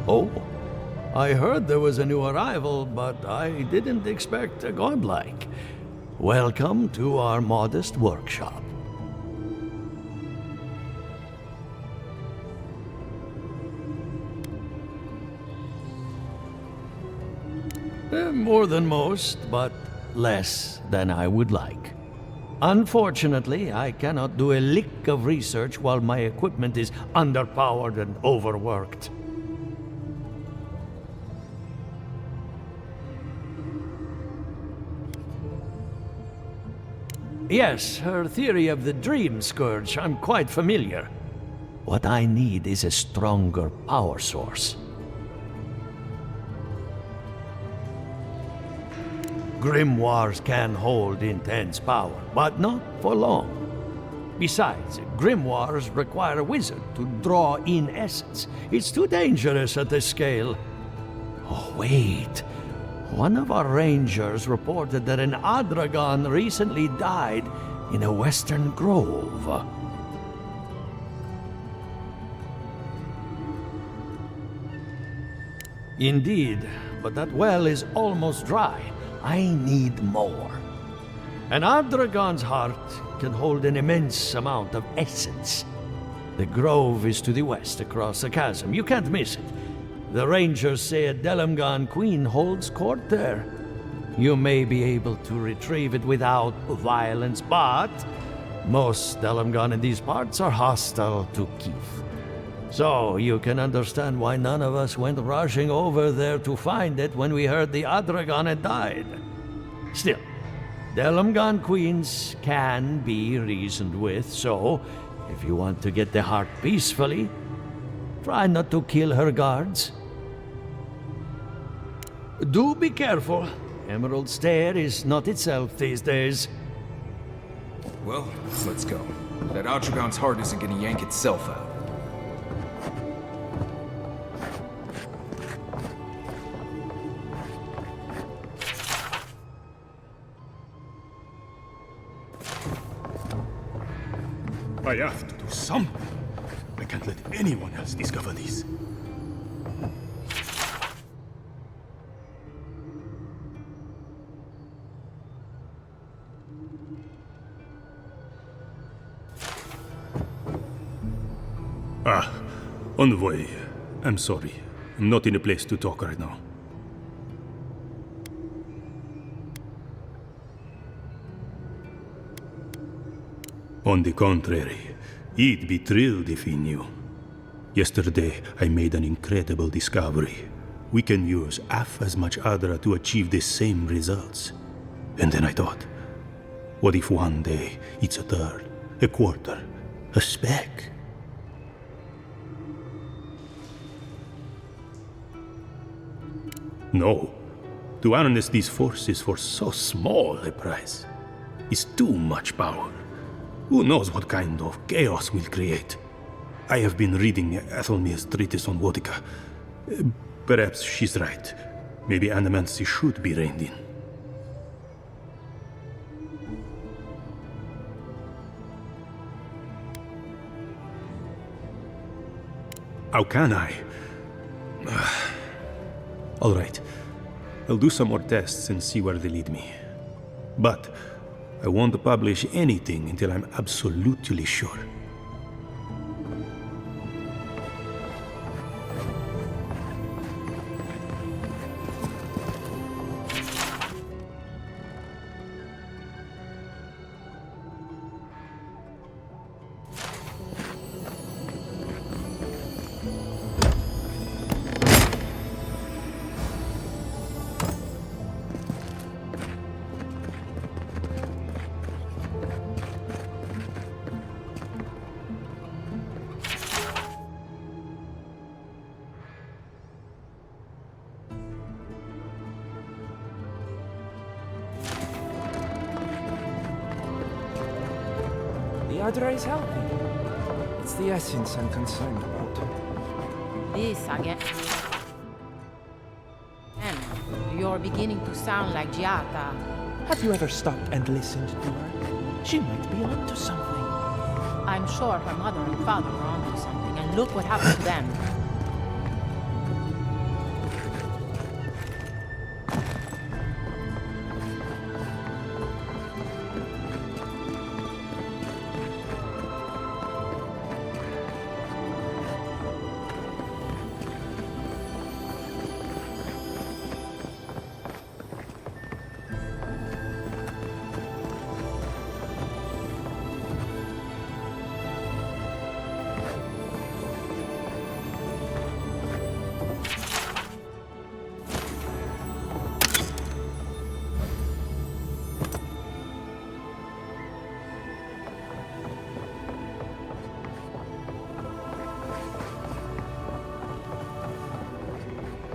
Oh, I heard there was a new arrival, but I didn't expect a godlike. Welcome to our modest workshop. More than most, but less than I would like. Unfortunately, I cannot do a lick of research while my equipment is underpowered and overworked. Yes, her theory of the dream scourge, I'm quite familiar. What I need is a stronger power source. Grimoires can hold intense power, but not for long. Besides, grimoires require a wizard to draw in essence. It's too dangerous at this scale. Oh, wait. One of our rangers reported that an Adragon recently died in a western grove. Indeed, but that well is almost dry. I need more. An Adragon's heart can hold an immense amount of essence. The grove is to the west, across the chasm. You can't miss it. The rangers say a Delamgan queen holds court there. You may be able to retrieve it without violence, but most Delamgan in these parts are hostile to Keith. So you can understand why none of us went rushing over there to find it when we heard the Adragon had died. Still, Delamgan queens can be reasoned with, so if you want to get the heart peacefully, try not to kill her guards. Do be careful. Emerald Stair is not itself these days. Well, let's go. That Adragon's heart isn't gonna yank itself out. I have to do something. I can't let anyone else discover this. Envoy. I'm sorry. I'm not in a place to talk right now. On the contrary, he'd be thrilled if he knew. Yesterday, I made an incredible discovery. We can use half as much Adra to achieve the same results. And then I thought, what if one day it's a third, a quarter, a speck? No. To harness these forces for so small a price is too much power. Who knows what kind of chaos we'll create? I have been reading Ethelmir's treatise on Wodica. Perhaps she's right. Maybe animancy should be reined in. How can I? All right. I'll do some more tests and see where they lead me. But I won't publish anything until I'm absolutely sure. Ardra is healthy. It's the essence I'm concerned about. This again. And you're beginning to sound like Giata. Have you ever stopped and listened to her? She might be onto something. I'm sure her mother and father were onto something, and look what happened to them.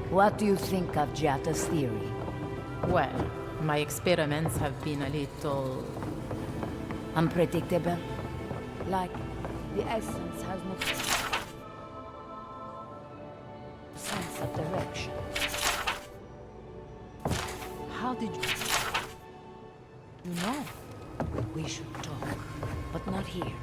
What do you think of Giata's theory? Well, my experiments have been a little... unpredictable? Like, the essence has no sense of direction. How did you... You know, we should talk, but not here.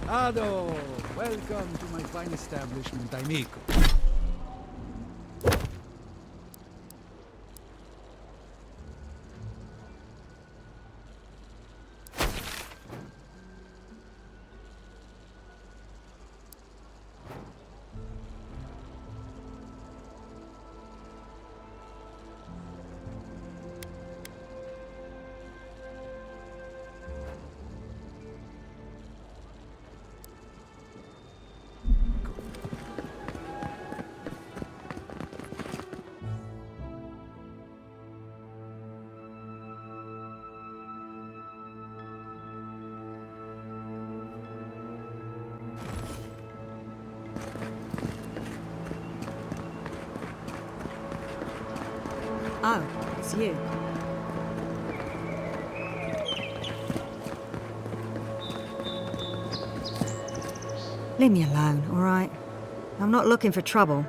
Ado, welcome to my fine establishment, amico. Oh, it's you. Leave me alone, all right? I'm not looking for trouble.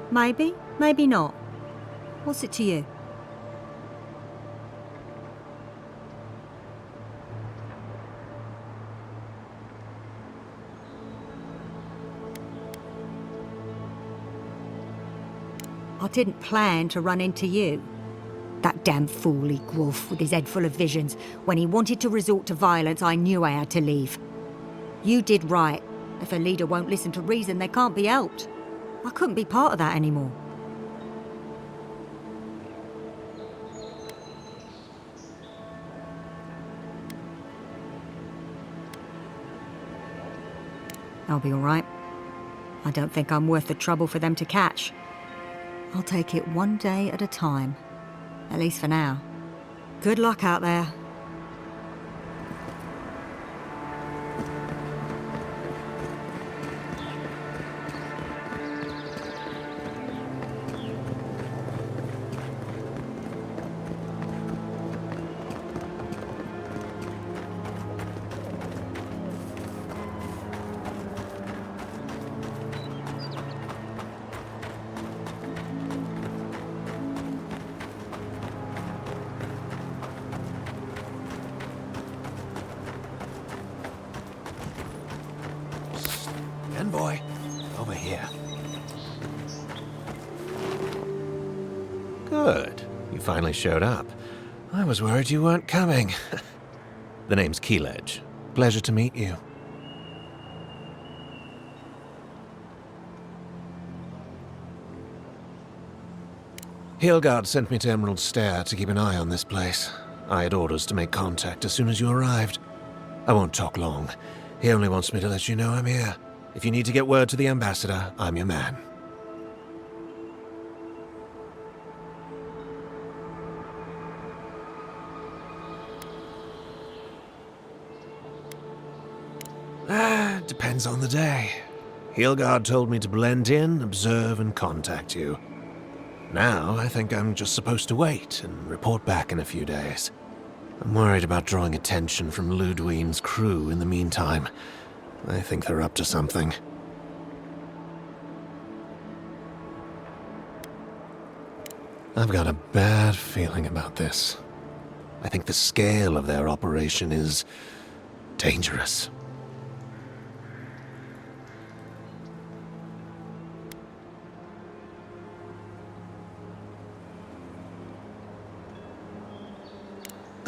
Maybe, maybe not. What's it to you? I didn't plan to run into you. That damn fool Gwolf with his head full of visions. When he wanted to resort to violence, I knew I had to leave. You did right. If a leader won't listen to reason, they can't be helped. I couldn't be part of that anymore. I'll be all right. I don't think I'm worth the trouble for them to catch. I'll take it one day at a time. At least for now. Good luck out there. Envoy, over here. Good. You finally showed up. I was worried you weren't coming. The name's Keeledge. Pleasure to meet you. Hilgard sent me to Emerald Stair to keep an eye on this place. I had orders to make contact as soon as you arrived. I won't talk long. He only wants me to let you know I'm here. If you need to get word to the ambassador, I'm your man. Depends on the day. Hilgard told me to blend in, observe, and contact you. Now, I think I'm just supposed to wait and report back in a few days. I'm worried about drawing attention from Ludwine's crew in the meantime. I think they're up to something. I've got a bad feeling about this. I think the scale of their operation is dangerous.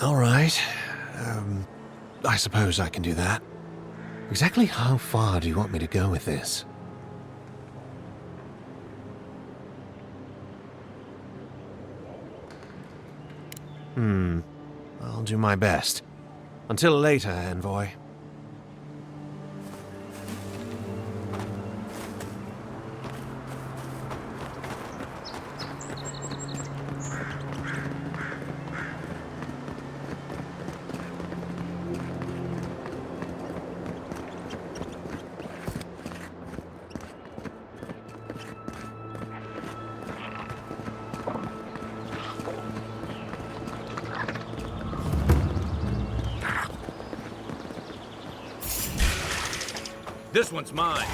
All right. I suppose I can do that. Exactly how far do you want me to go with this? I'll do my best. Until later, envoy. This one's mine.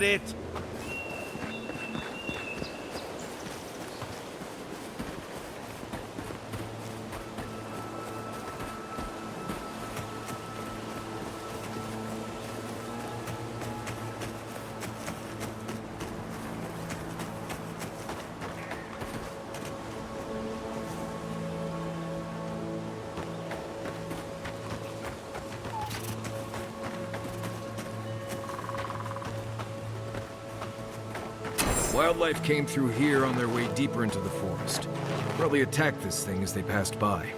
It. Wildlife came through here on their way deeper into the forest. Probably attacked this thing as they passed by.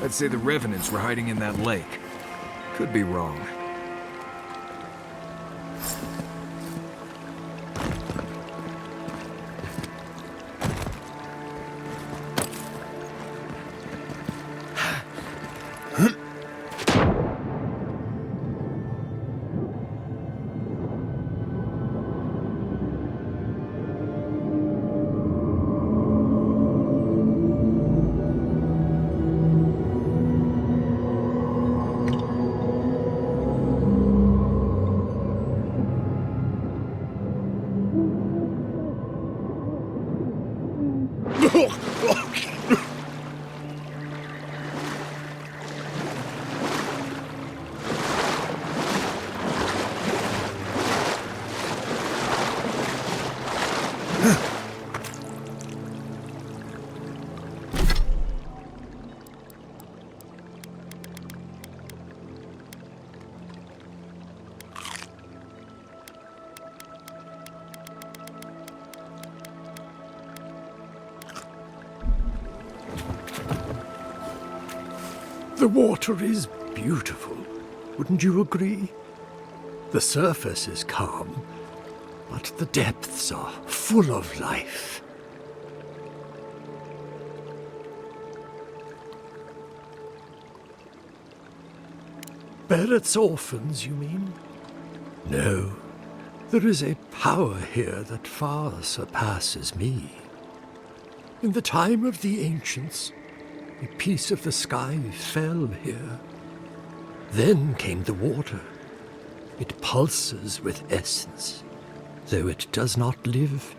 I'd say the Revenants were hiding in that lake. Could be wrong. The water is beautiful, wouldn't you agree? The surface is calm, but the depths are full of life. Barrett's orphans, you mean? No, There is a power here that far surpasses me. In the time of the ancients, a piece of the sky fell here. Then came the water. It pulses with essence, though it does not live.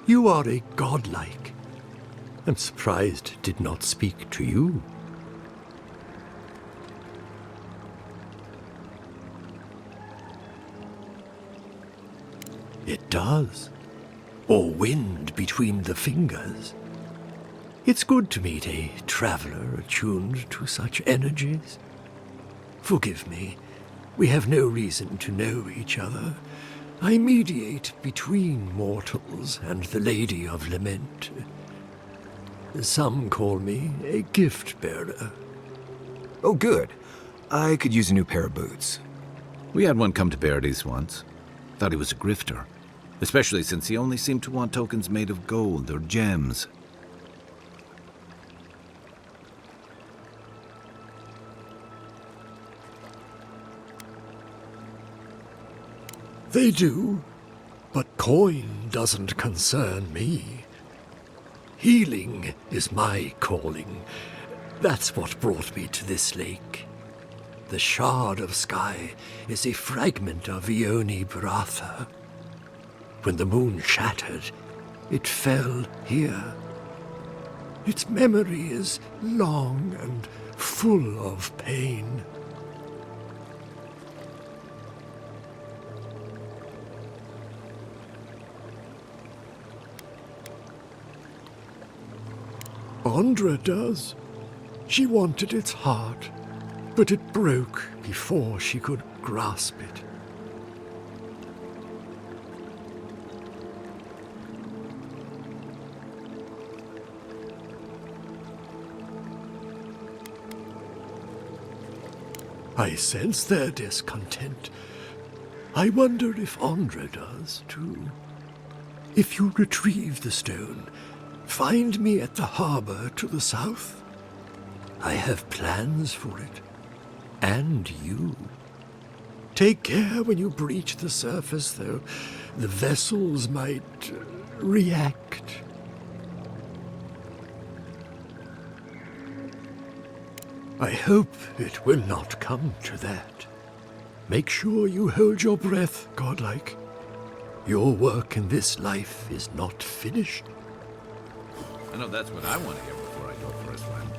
You are a godlike. I'm surprised it did not speak to you. It does. Or wind between the fingers. It's good to meet a traveler attuned to such energies. Forgive me, we have no reason to know each other. I mediate between mortals and the Lady of Lament. Some call me a gift-bearer. Oh, good. I could use a new pair of boots. We had one come to Verdes once. Thought he was a grifter, especially since he only seemed to want tokens made of gold or gems. They do, but coin doesn't concern me. Healing is my calling. That's what brought me to this lake. The shard of sky is a fragment of Ione Bratha. When the moon shattered, it fell here. Its memory is long and full of pain. Andra does. She wanted its heart, but it broke before she could grasp it. I sense their discontent. I wonder if Andra does, too. If you retrieve the stone, find me at the harbor to the south. I have plans for it. And you. Take care when you breach the surface, though. The vessels might react. I hope it will not come to that. Make sure you hold your breath, godlike. Your work in this life is not finished. I know that's what I want to hear before I go for a swim.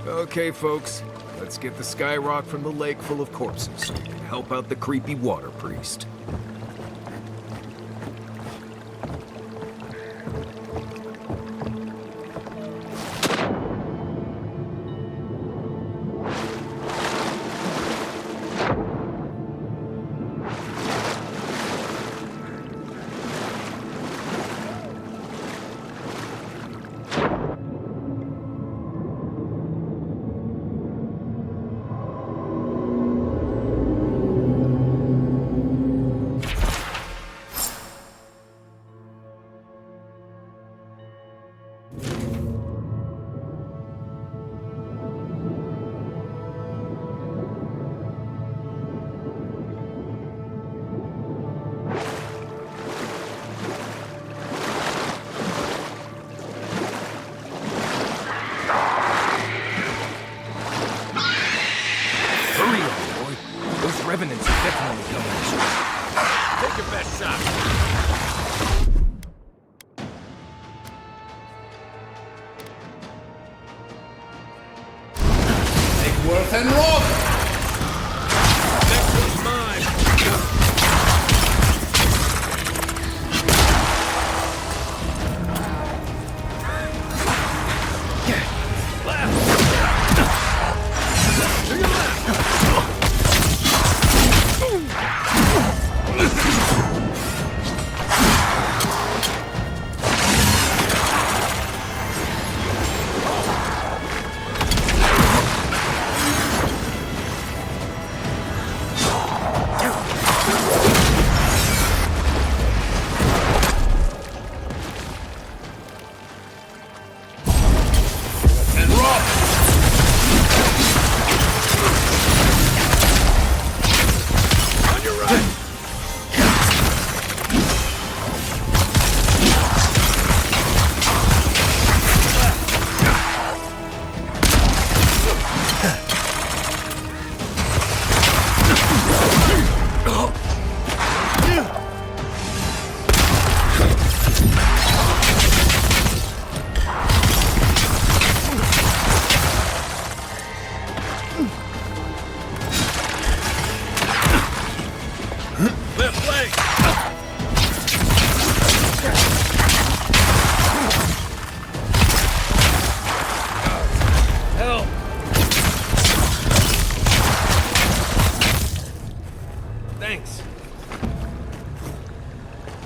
Okay, folks. Let's get the sky rock from the lake full of corpses and help out the creepy water priest. Revenants are definitely coming this way. Take your best shot. Take Worth and rock! Next one's mine. To your left.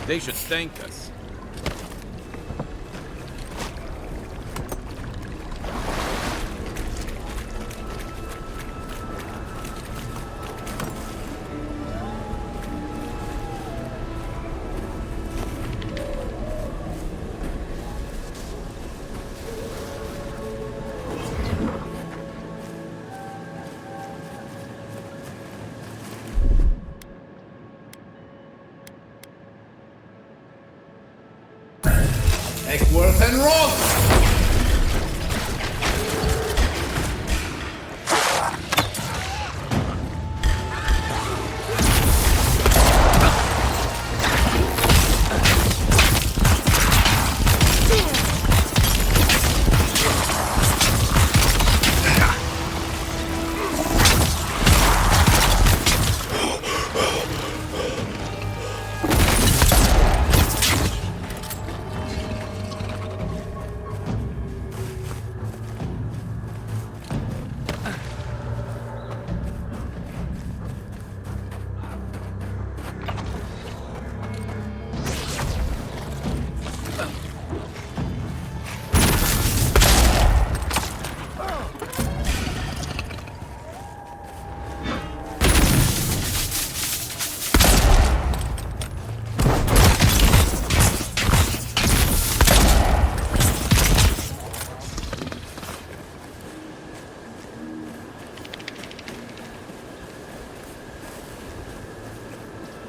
They should thank us. Eckworth and Roth!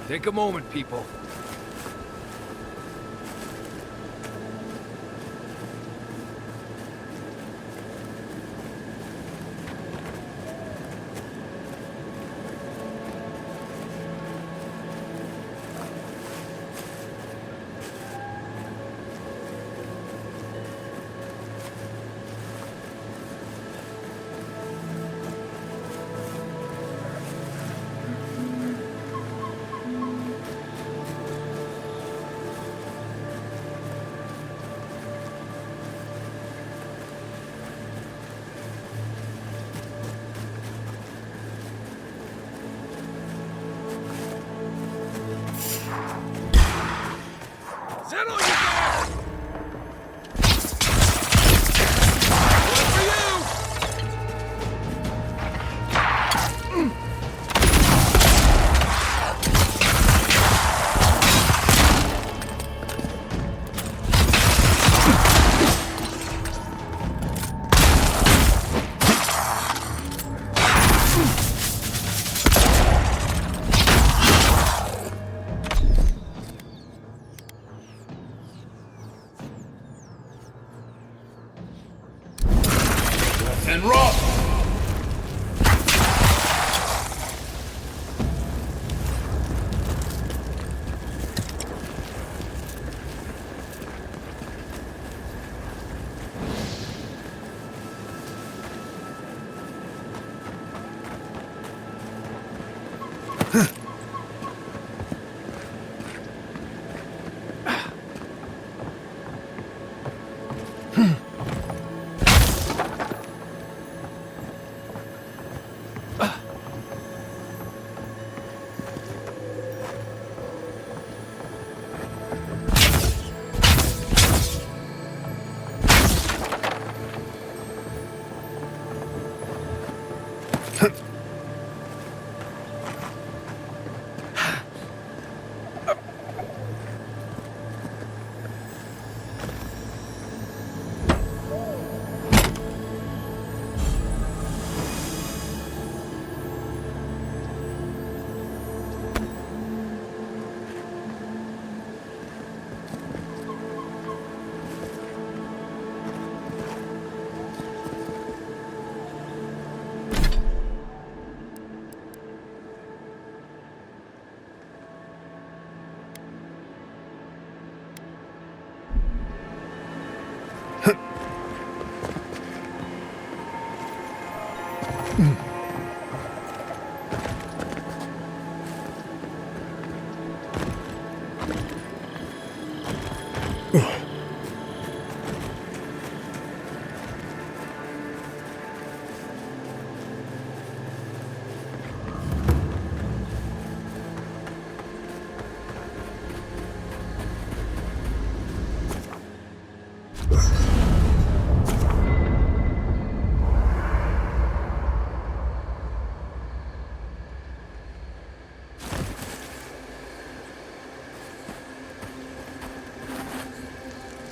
Take a moment, people. Settle you there! And Roth!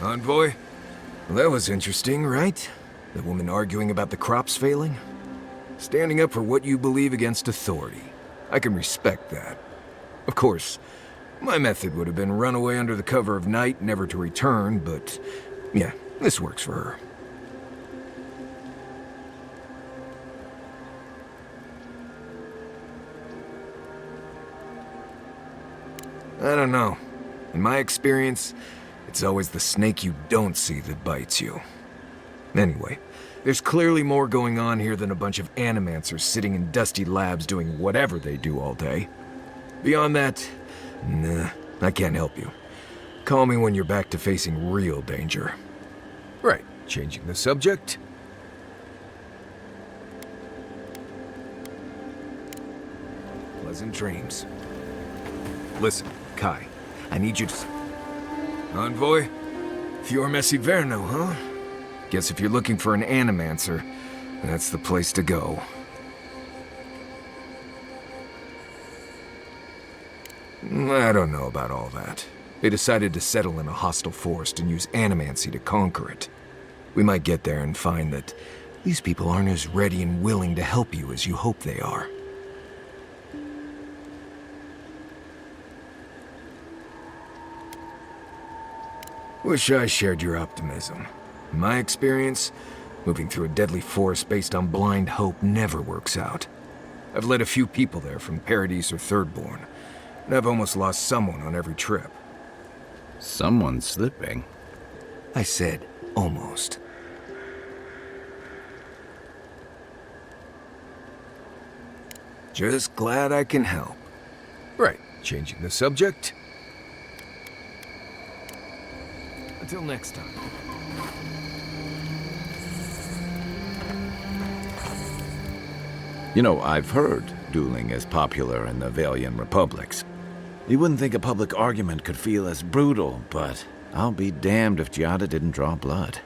Envoy? Well, that was interesting, right? The woman arguing about the crops failing? Standing up for what you believe against authority. I can respect that. Of course, my method would have been run away under the cover of night, never to return, but yeah, this works for her. I don't know. In my experience, it's always the snake you don't see that bites you. Anyway, there's clearly more going on here than a bunch of animancers sitting in dusty labs doing whatever they do all day. Beyond that, nah, I can't help you. Call me when you're back to facing real danger. Right, changing the subject. Pleasant dreams. Listen, Kai, I need you to... Envoy? Fior Messiverno, huh? Guess if you're looking for an animancer, that's the place to go. I don't know about all that. They decided to settle in a hostile forest and use animancy to conquer it. We might get there and find that these people aren't as ready and willing to help you as you hope they are. Wish I shared your optimism. In my experience, moving through a deadly forest based on blind hope never works out. I've led a few people there from Paradise or Thirdborn, and I've almost lost someone on every trip. Someone slipping? I said almost. Just glad I can help. Right, changing the subject. Until next time. You know, I've heard dueling is popular in the Valian republics. You wouldn't think a public argument could feel as brutal, but I'll be damned if Giada didn't draw blood.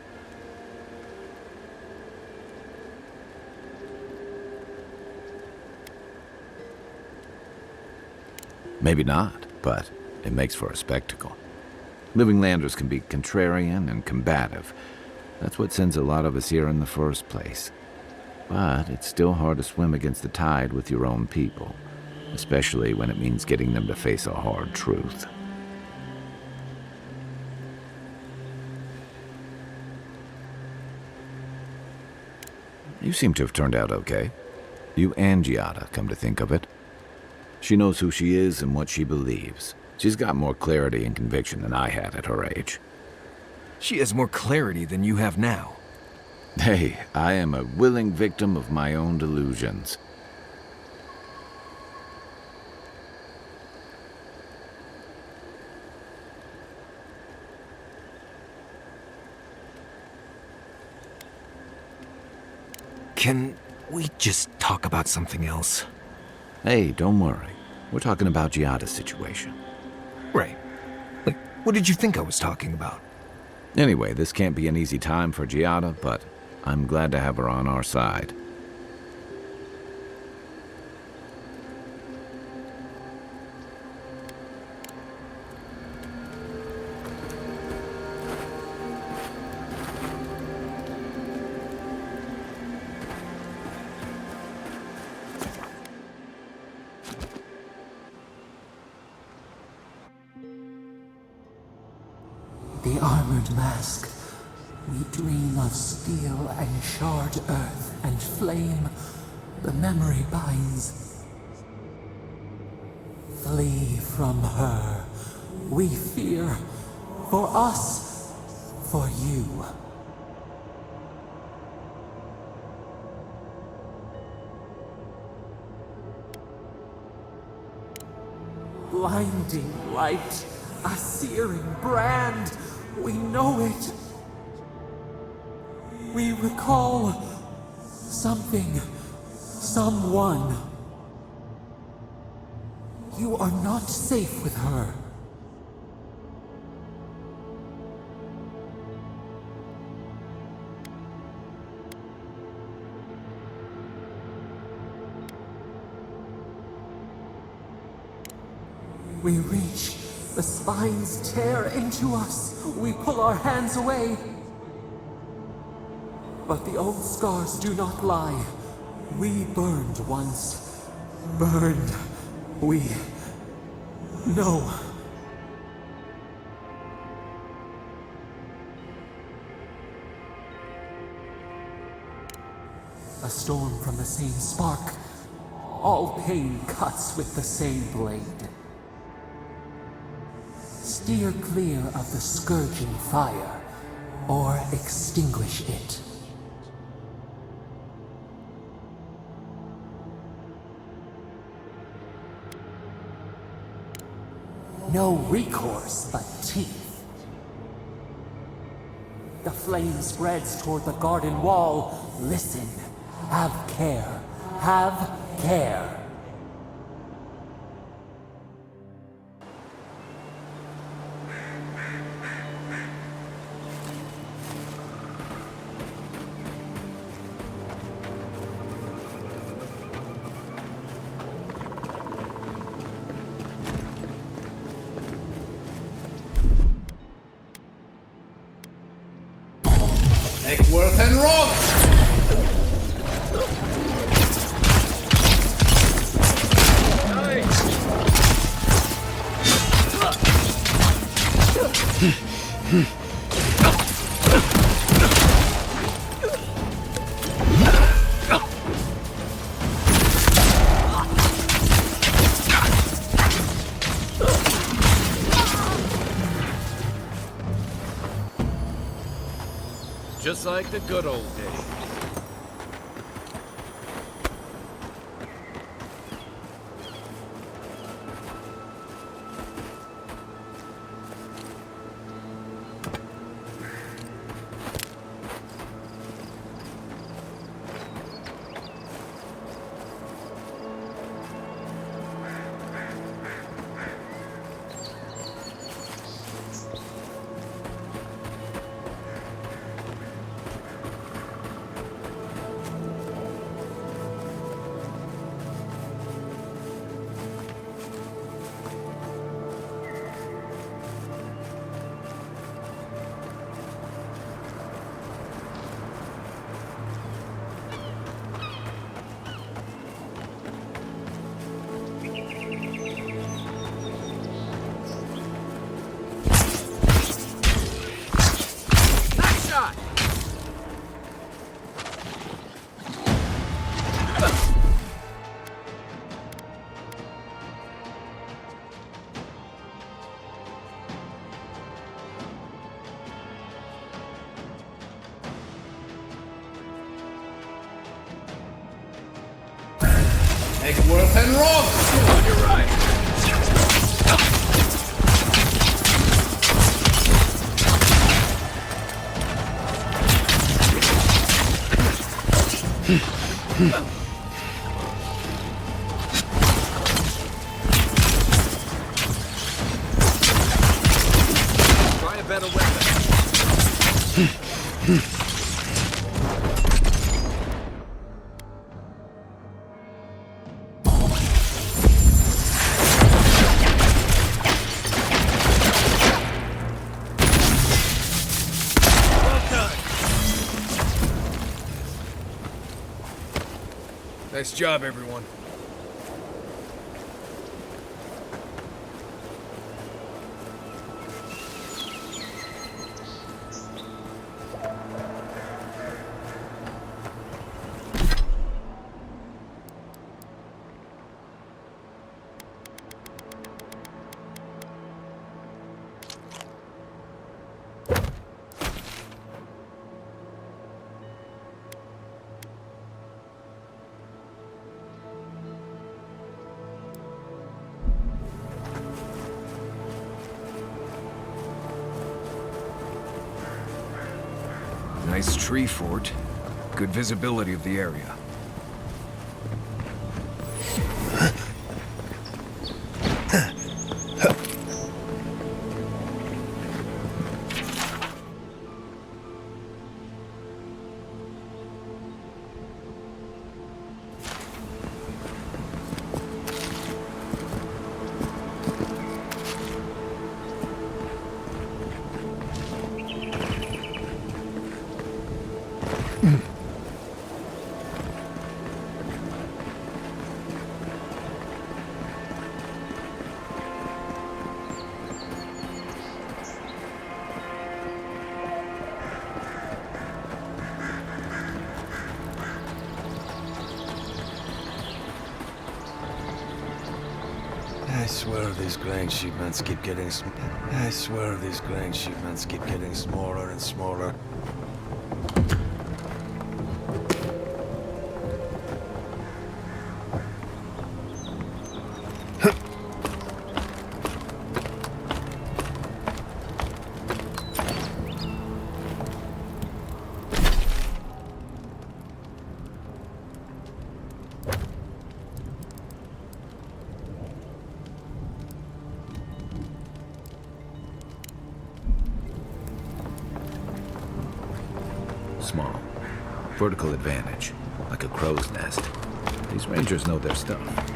Maybe not, but it makes for a spectacle. Living landers can be contrarian and combative. That's what sends a lot of us here in the first place. But it's still hard to swim against the tide with your own people, especially when it means getting them to face a hard truth. You seem to have turned out okay. You and Giada, come to think of it. She knows who she is and what she believes. She's got more clarity and conviction than I had at her age. She has more clarity than you have now. Hey, I am a willing victim of my own delusions. Can we just talk about something else? Hey, don't worry. We're talking about Giada's situation. Right. Like, what did you think I was talking about? Anyway, this can't be an easy time for Giada, but I'm glad to have her on our side. The armored mask. We dream of steel and shard earth and flame. The memory binds. Flee from her. We fear. For us. For you. Blinding light. A searing brand. We know it. We recall something, someone. You are not safe with her. We reach The spines tear into us. We pull our hands away. But the old scars do not lie. We burned once. Burned. We know. A storm from the same spark. All pain cuts with the same blade. Steer clear of the scourging fire, or extinguish it. No recourse but teeth. The flame spreads toward the garden wall. Listen. Have care. Have care. Eckworth and Roth! Just like the good old days. Eckworth and Roth! On your right. Try a better weapon. Nice job, everyone. Nice tree fort. Good visibility of the area. I swear these grain shipments keep getting smaller and smaller. Small. Vertical advantage. Like a crow's nest. These rangers know their stuff.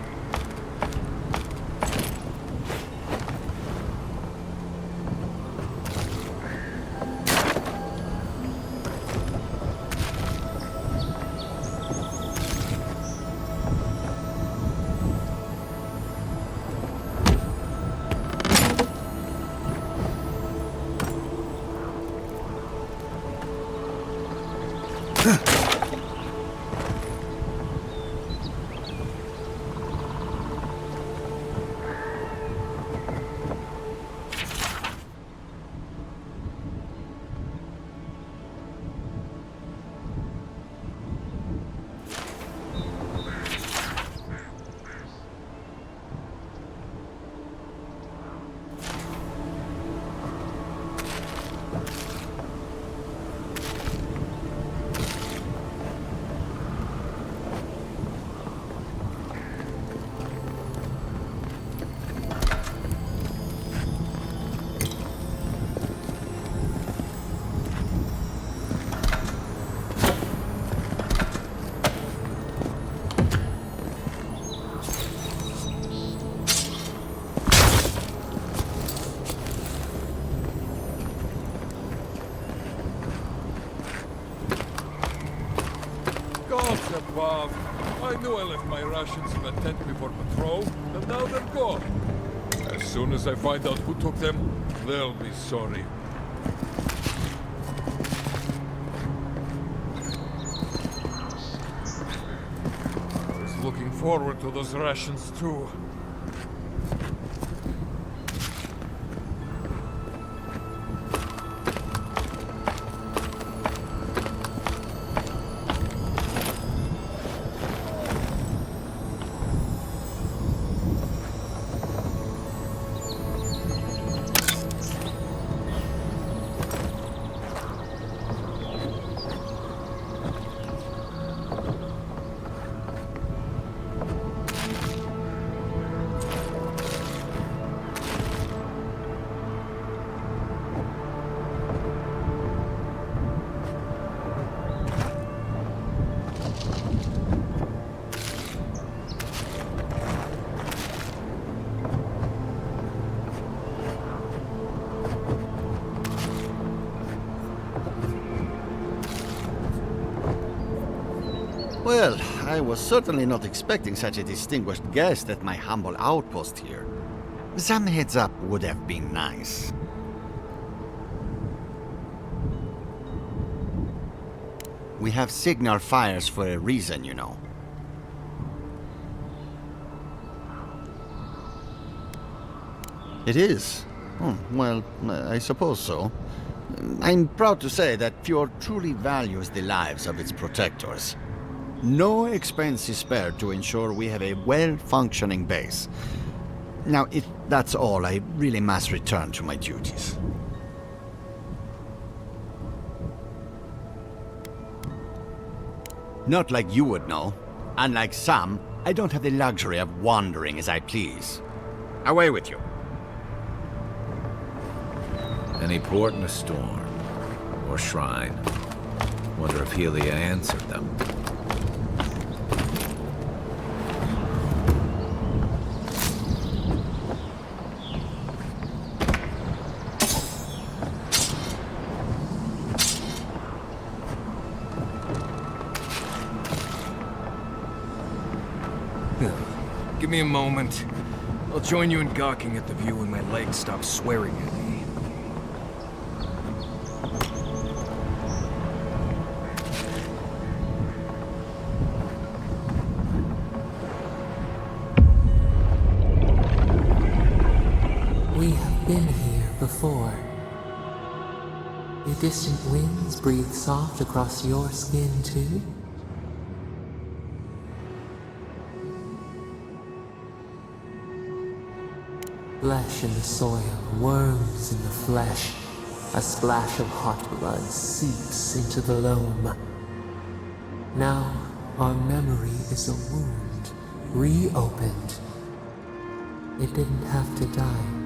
Above. I knew I left my rations in the tent before patrol, and now they're gone. As soon as I find out who took them, they'll be sorry. I was looking forward to those rations too. Well, I was certainly not expecting such a distinguished guest at my humble outpost here. Some heads up would have been nice. We have signal fires for a reason, you know. It is? Oh, well, I suppose so. I'm proud to say that Fjord truly values the lives of its protectors. No expense is spared to ensure we have a well-functioning base. Now, if that's all, I really must return to my duties. Not like you would know. Unlike some, I don't have the luxury of wandering as I please. Away with you. Any port in a storm. Or shrine. Wonder if Helia answered them. Give me a moment. I'll join you in gawking at the view when my legs stop swearing at me. before. Do distant winds breathe soft across your skin too? Flesh in the soil, worms in the flesh. A splash of hot blood seeps into the loam. Now, our memory is a wound, reopened. It didn't have to die.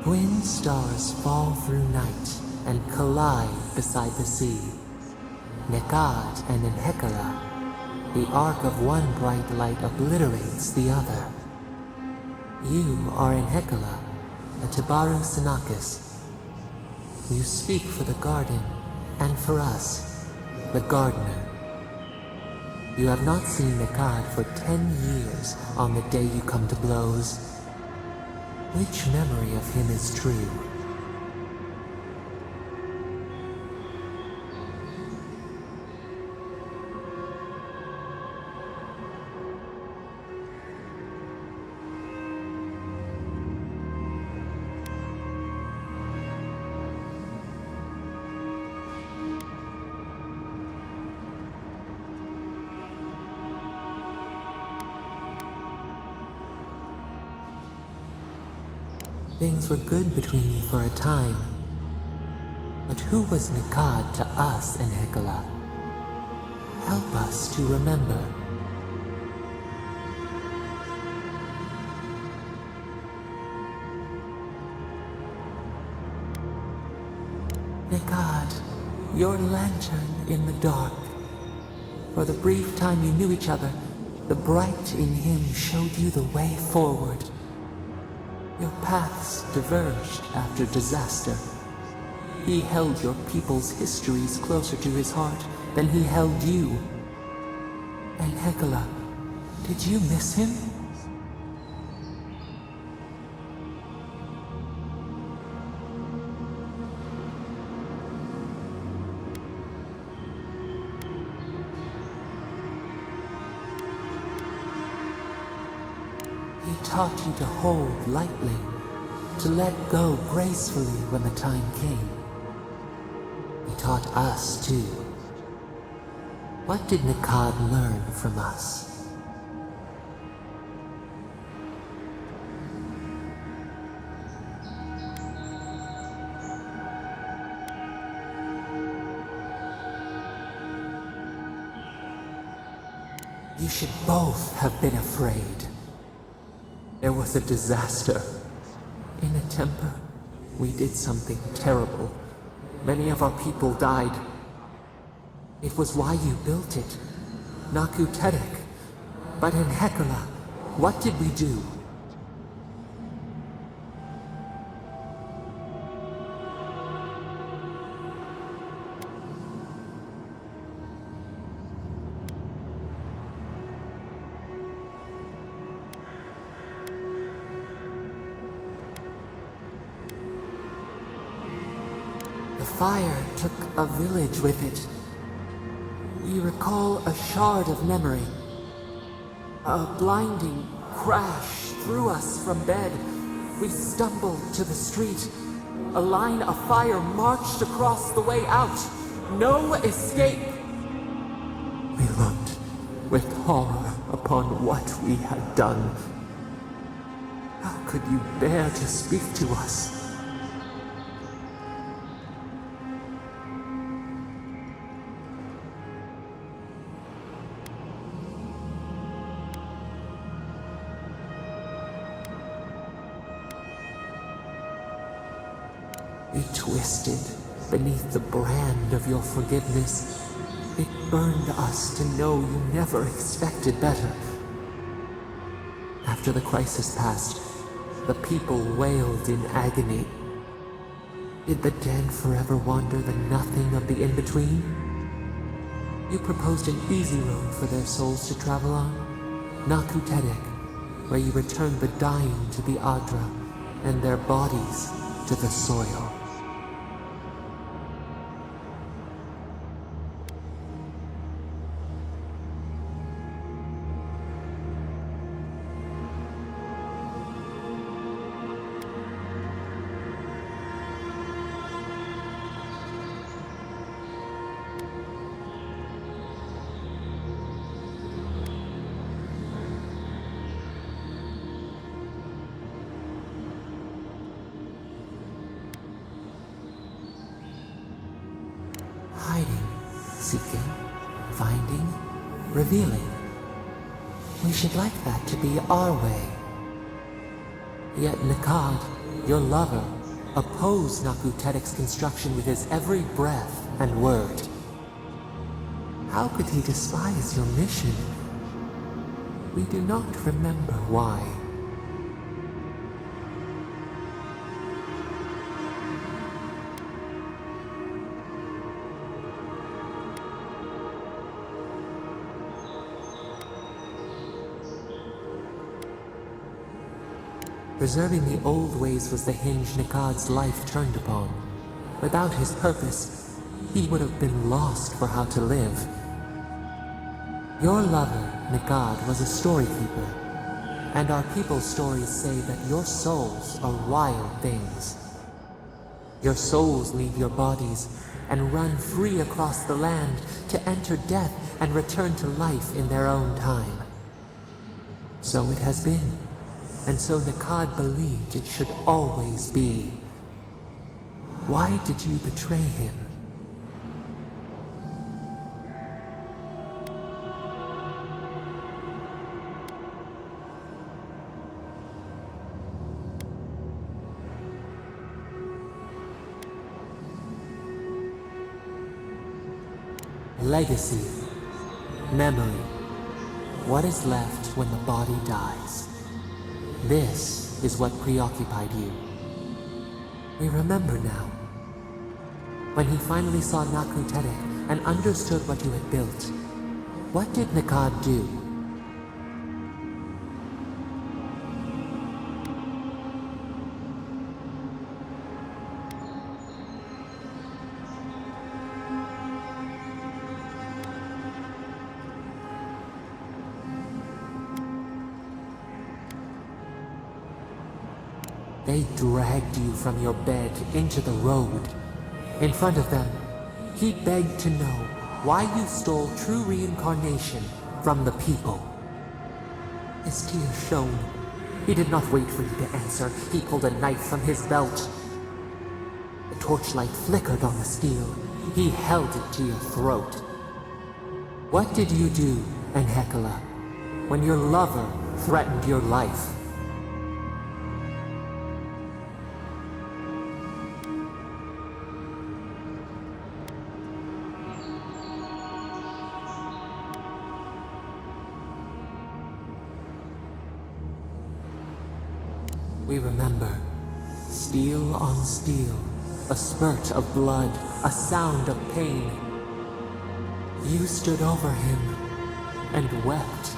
Twin stars fall through night and collide beside the sea. Nekad and Enhekala. The arc of one bright light obliterates the other. You are Enhekala, a Tibaru Sinakis. You speak for the garden, and for us, the gardener. You have not seen Nekad for 10 years on the day you come to blows. Which memory of him is true? Things were good between you for a time. But who was Nekad to us, Enhekala? Help us to remember. Nekad, your lantern in the dark. For the brief time you knew each other, the bright in him showed you the way forward. Your paths diverged after disaster. He held your people's histories closer to his heart than he held you. And Enhekala, did you miss him? He taught you to hold lightly, to let go gracefully when the time came. He taught us too. What did Nekad learn from us? You should both have been afraid. There was a disaster. In a temper, we did something terrible. Many of our people died. It was why you built it. Naku Tedek. But in Enhekala, what did we do? The fire took a village with it. We recall a shard of memory. A blinding crash threw us from bed. We stumbled to the street. A line of fire marched across the way out. No escape. We looked with horror upon what we had done. How could you bear to speak to us? We twisted beneath the brand of your forgiveness. It burned us to know you never expected better. After the crisis passed, the people wailed in agony. Did the dead forever wander the nothing of the in-between? You proposed an easy road for their souls to travel on. Naku Tedek, where you returned the dying to the Adra, and their bodies to the soil. Hiding, seeking, finding, revealing. We should like that to be our way. Yet Nikad, your lover, opposed Naku Tedek's construction with his every breath and word. How could he despise your mission? We do not remember why. Preserving the old ways was the hinge Nikad's life turned upon. Without his purpose, he would have been lost for how to live. Your lover, Nikad, was a storykeeper, and our people's stories say that your souls are wild things. Your souls leave your bodies and run free across the land to enter death and return to life in their own time. So it has been. And so Nikad believed it should always be. Why did you betray him? Legacy. Memory. What is left when the body dies? This is what preoccupied you. We remember now. When he finally saw Naku Tedek and understood what you had built, what did Nikad do? They dragged you from your bed into the road. In front of them, he begged to know why you stole true reincarnation from the people. His tears shone. He did not wait for you to answer. He pulled a knife from his belt. The torchlight flickered on the steel. He held it to your throat. What did you do, Enhekala, when your lover threatened your life? We remember. Steel on steel. A spurt of blood. A sound of pain. You stood over him and wept.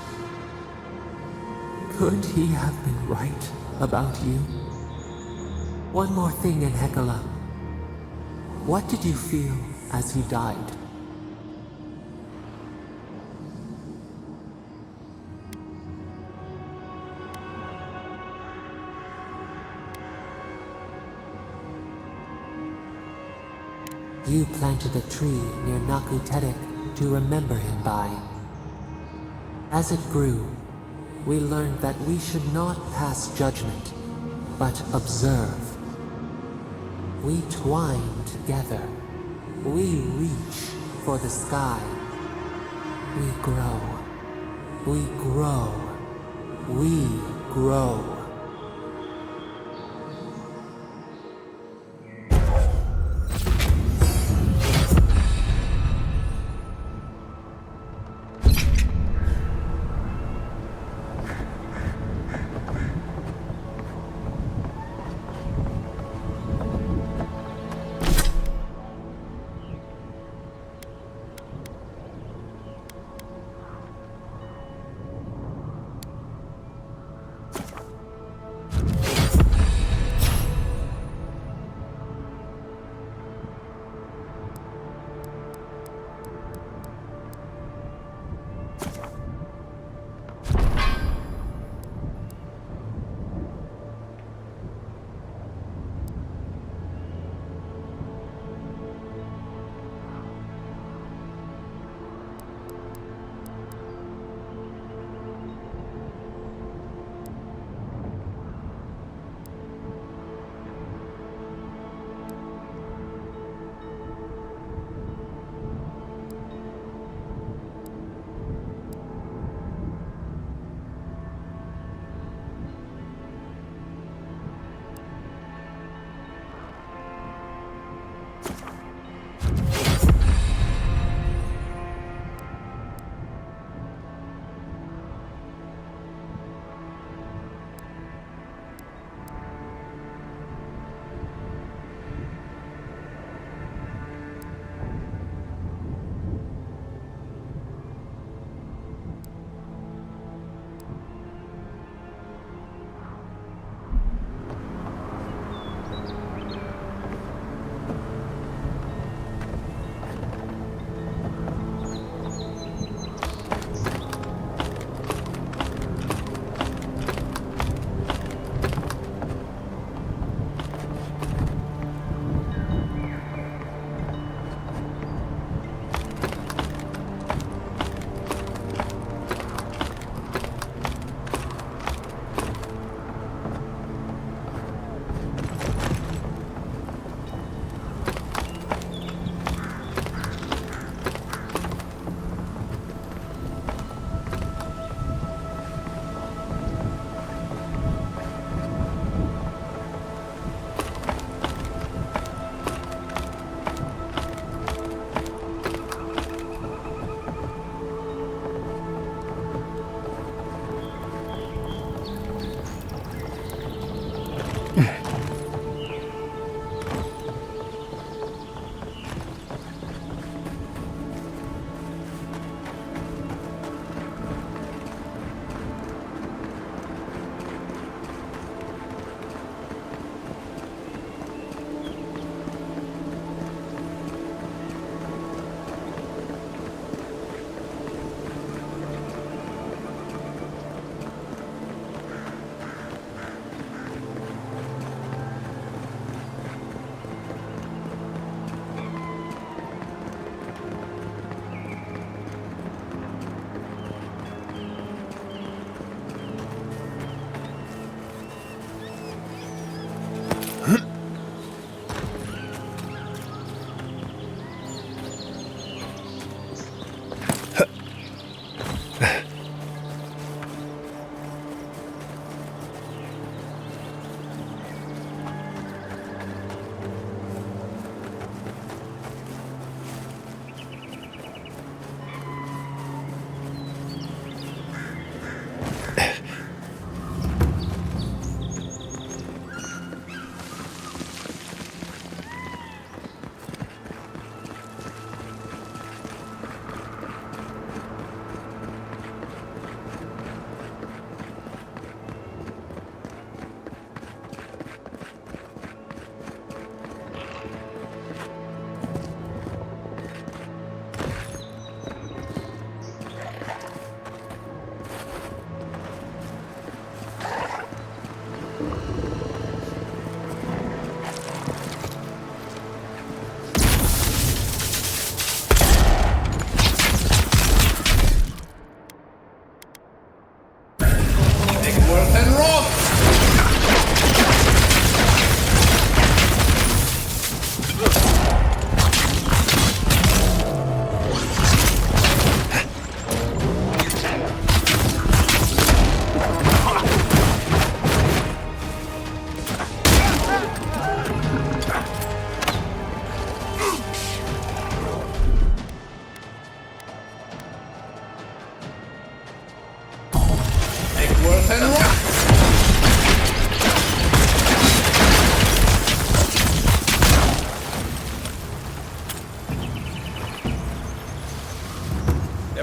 Could he have been right about you? One more thing, Enhekala. What did you feel as he died? You planted a tree near Naku Tedek to remember him by. As it grew, we learned that we should not pass judgment, but observe. We twine together. We reach for the sky. We grow. We grow. We grow.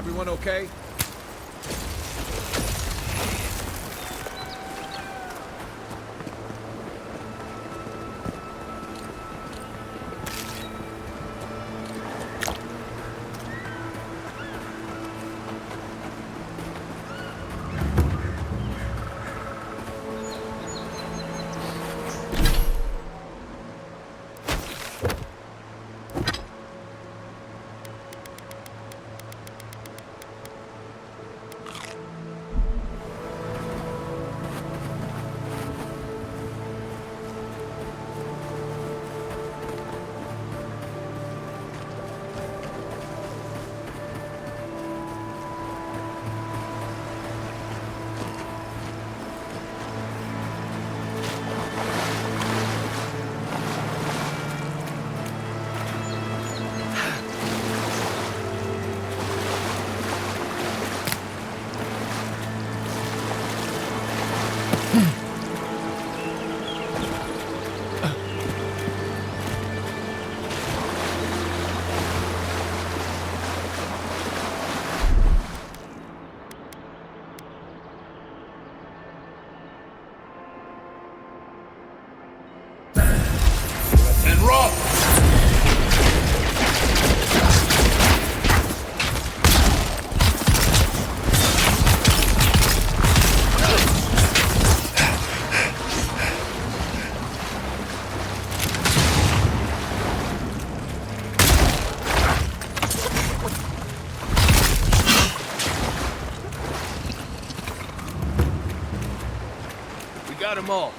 Everyone okay? And rock! We got them all.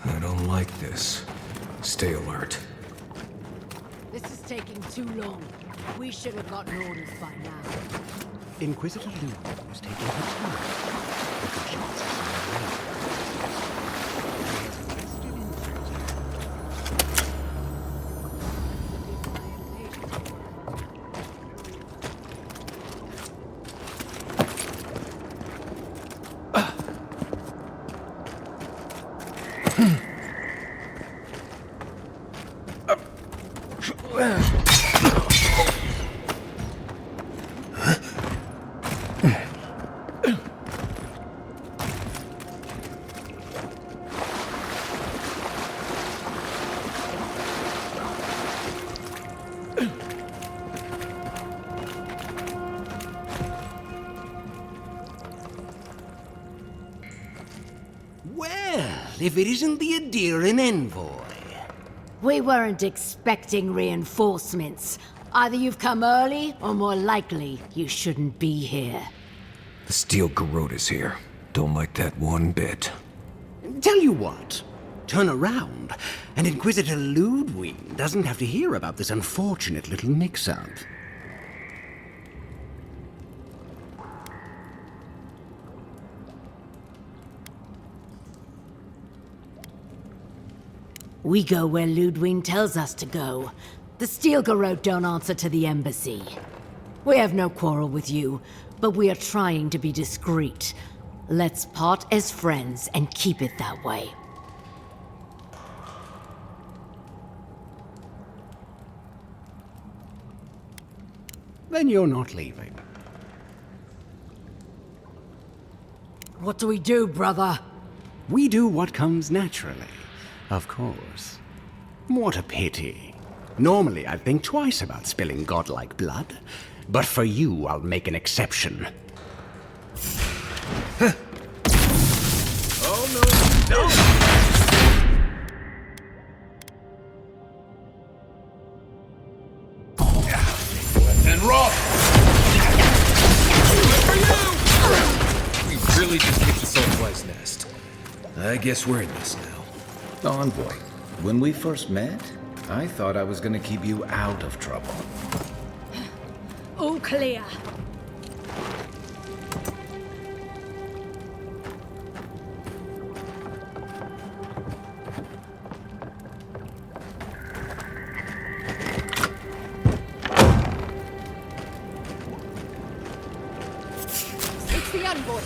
I don't like this. Stay alert. This is taking too long. We should have gotten orders by now. Inquisitor Luke was taking her time. If it isn't the Adirian envoy. We weren't expecting reinforcements. Either you've come early, or more likely, you shouldn't be here. The Steel Garrote is here. Don't like that one bit. Tell you what, turn around, and Inquisitor Ludwig doesn't have to hear about this unfortunate little mix-up. We go where Ludwig tells us to go. The Steel Garrote don't answer to the embassy. We have no quarrel with you, but we are trying to be discreet. Let's part as friends and keep it that way. Then you're not leaving. What do we do, brother? We do what comes naturally, of course. What a pity. Normally, I'd think twice about spilling godlike blood, but for you, I'll make an exception. Oh, no, no! And rot! We really just hit the Soulfly's nest. I guess we're in this now. Envoy, when we first met, I thought I was gonna keep you out of trouble. All clear. It's the envoy.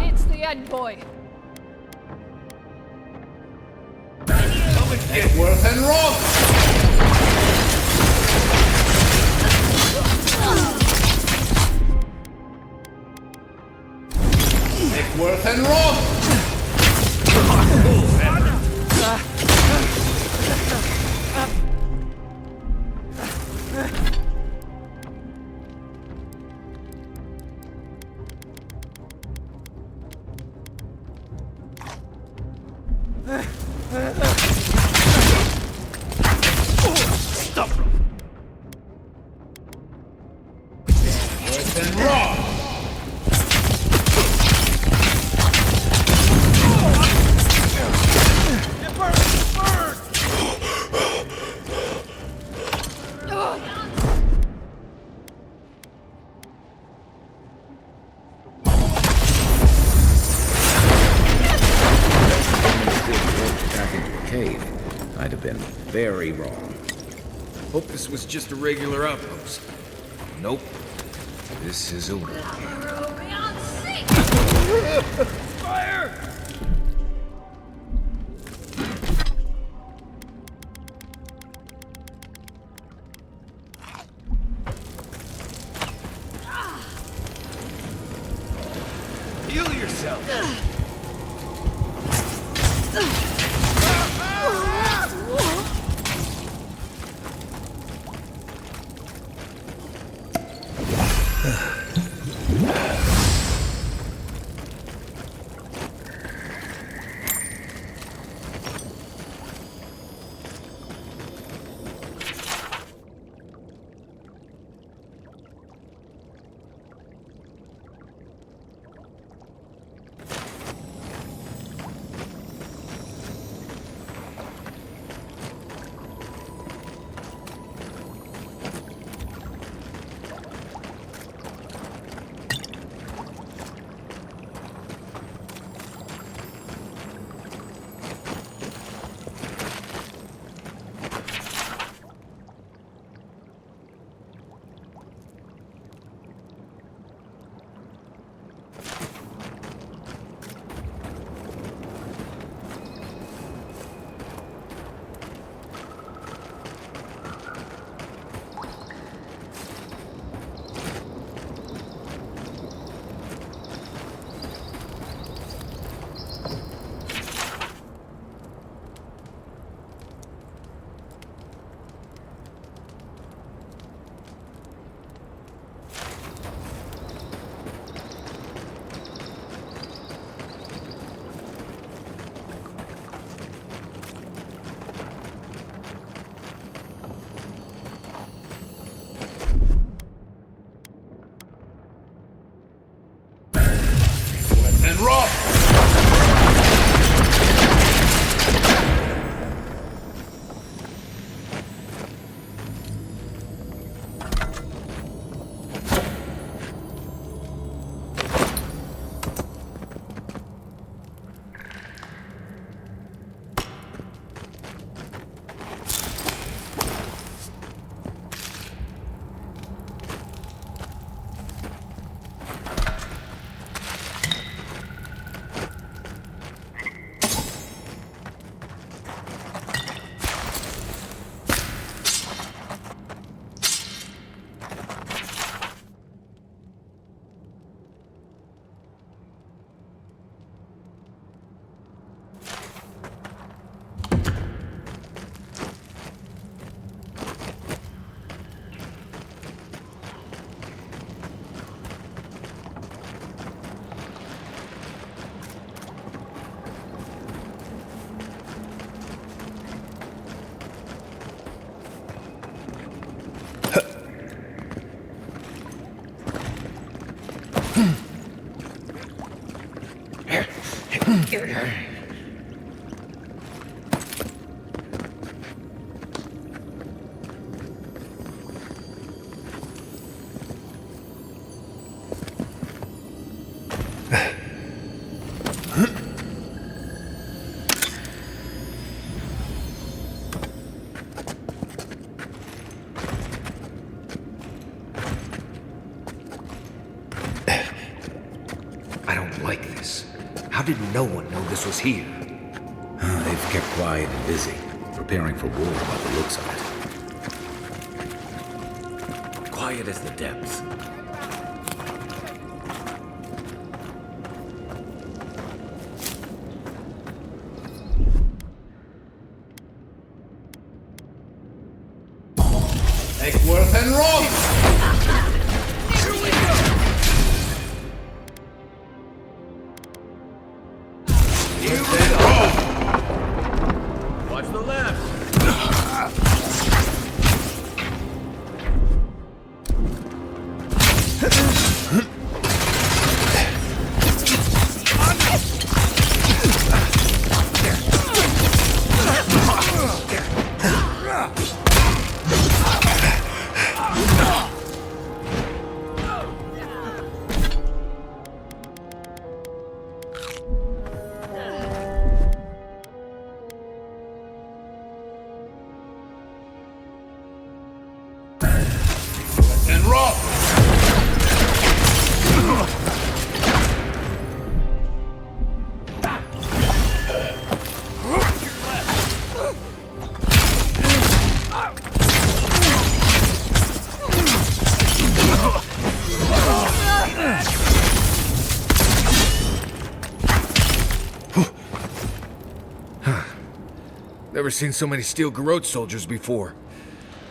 It's the envoy. Worth and Roth! Worth and Roth! Stop! Worth and Roth! I'd have been very wrong. Hope this was just a regular outpost. Nope. This is a Fire! Heal yourself! I don't like this. How did no one know this was here? They've kept quiet and busy, preparing for war by the looks of it. Quiet as the depths. Eckworth and Roth! Watch the left. And Roth! Never seen so many steel garrote soldiers before.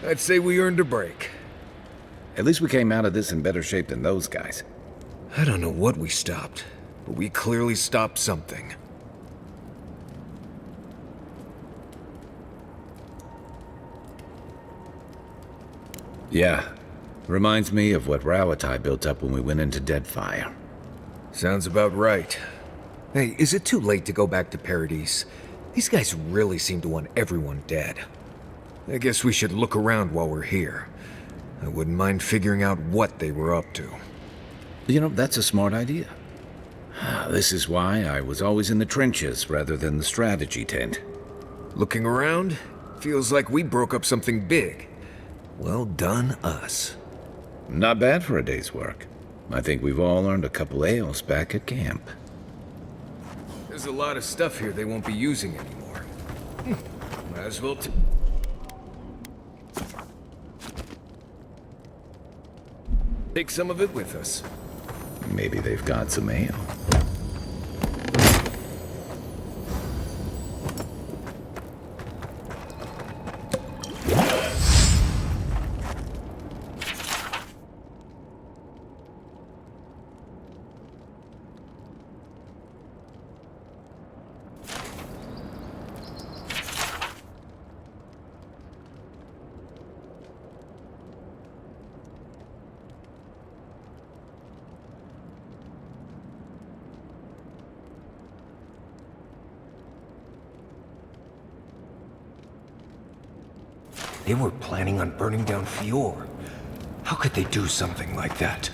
I'd say we earned a break. At least we came out of this in better shape than those guys. I don't know what we stopped, but we clearly stopped something. Yeah. Reminds me of what Rawatai built up when we went into Deadfire. Sounds about right. Hey, is it too late to go back to Paradise? These guys really seem to want everyone dead. I guess we should look around while we're here. I wouldn't mind figuring out what they were up to. You know, that's a smart idea. This is why I was always in the trenches rather than the strategy tent. Looking around, feels like we broke up something big. Well done, us. Not bad for a day's work. I think we've all earned a couple ales back at camp. There's a lot of stuff here they won't be using anymore. Might as well take some of it with us. Maybe they've got some ale. They were planning on burning down Fior. How could they do something like that?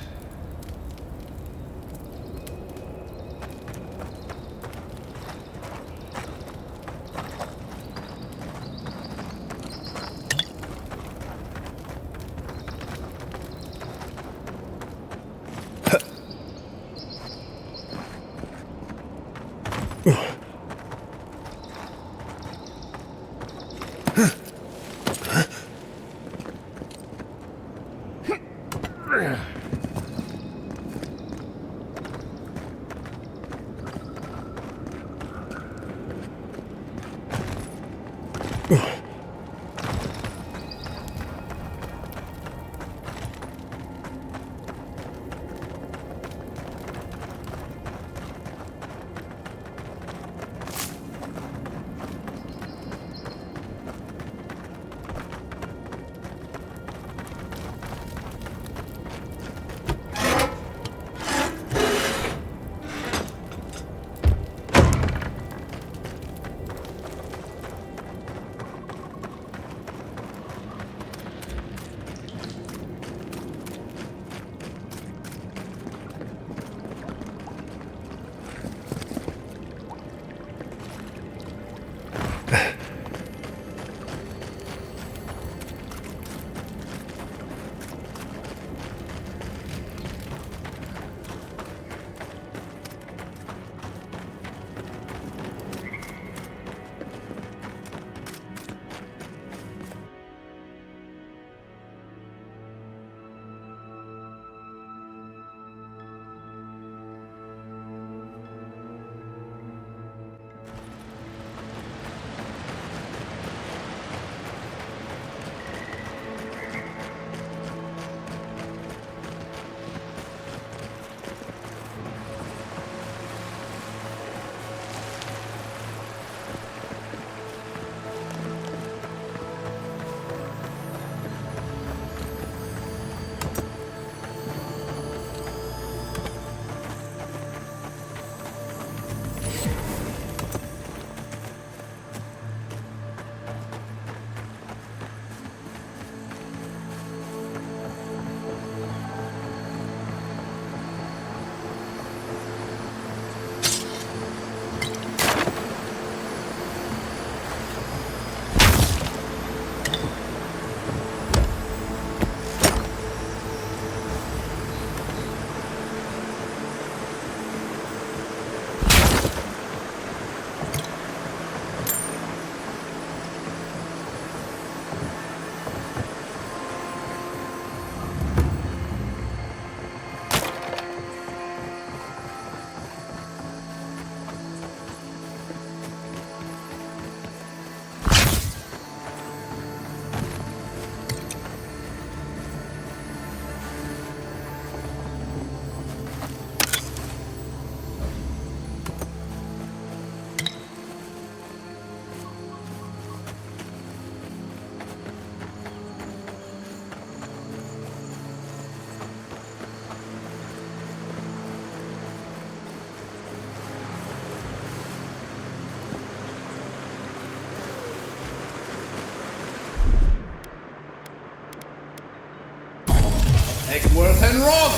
Eckworth and Rob!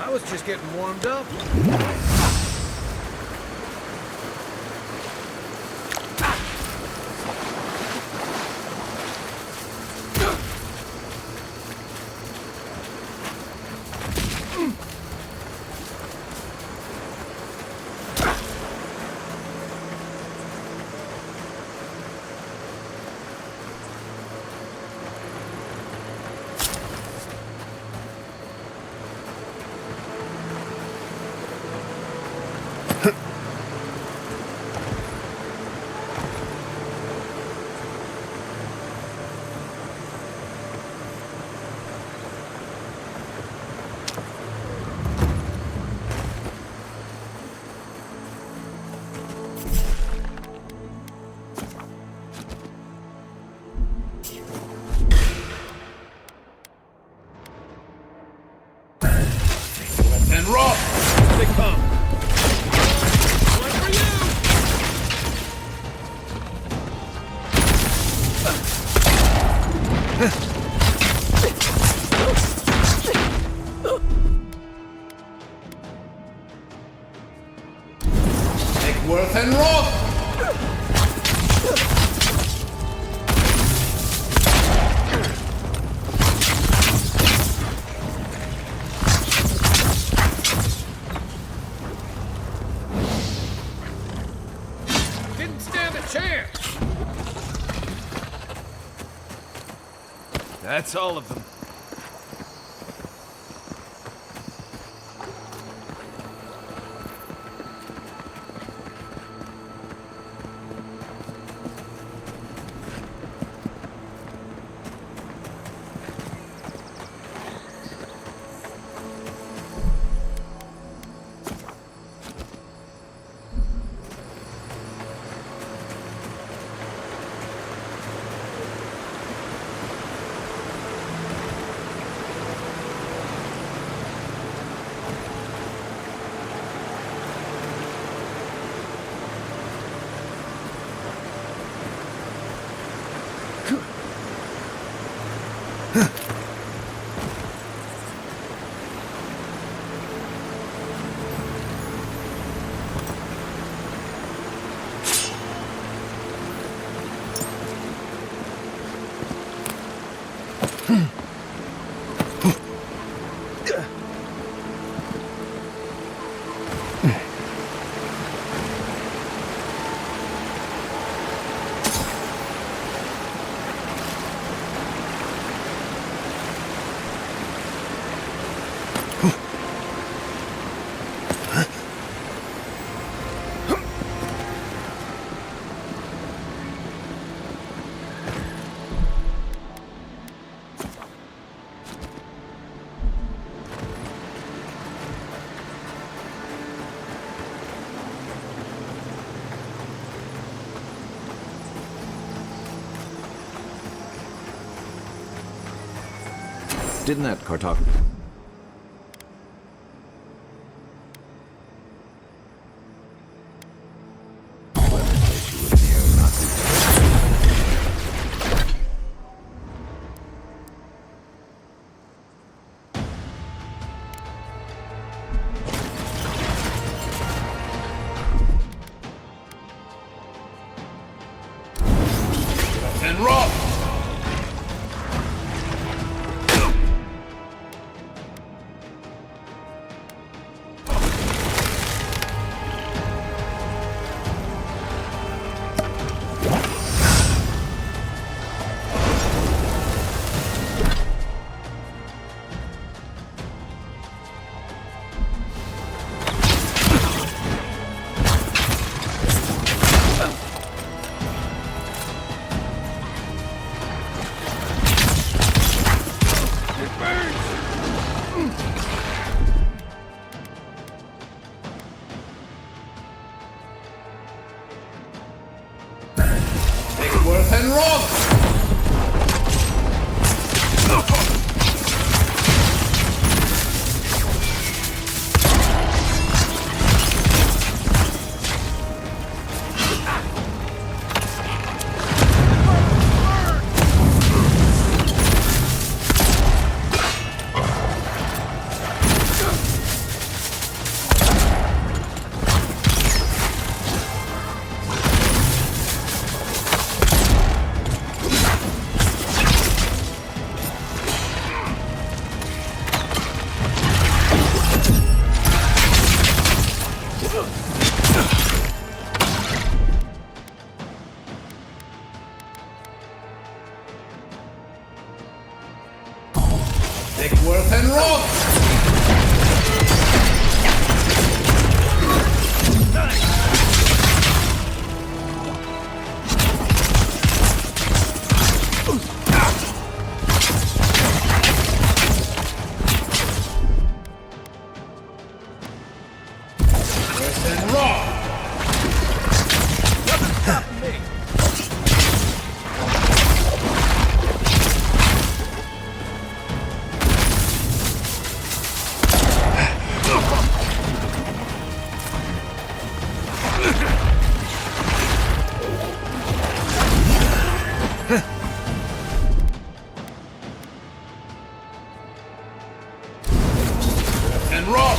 I was just getting warmed up. And Rob! Here they come! One for you! Eckworth and Rob! That's all of them. Didn't that cartography? And Rob! and run! Take worth and run! Worth and run! And run!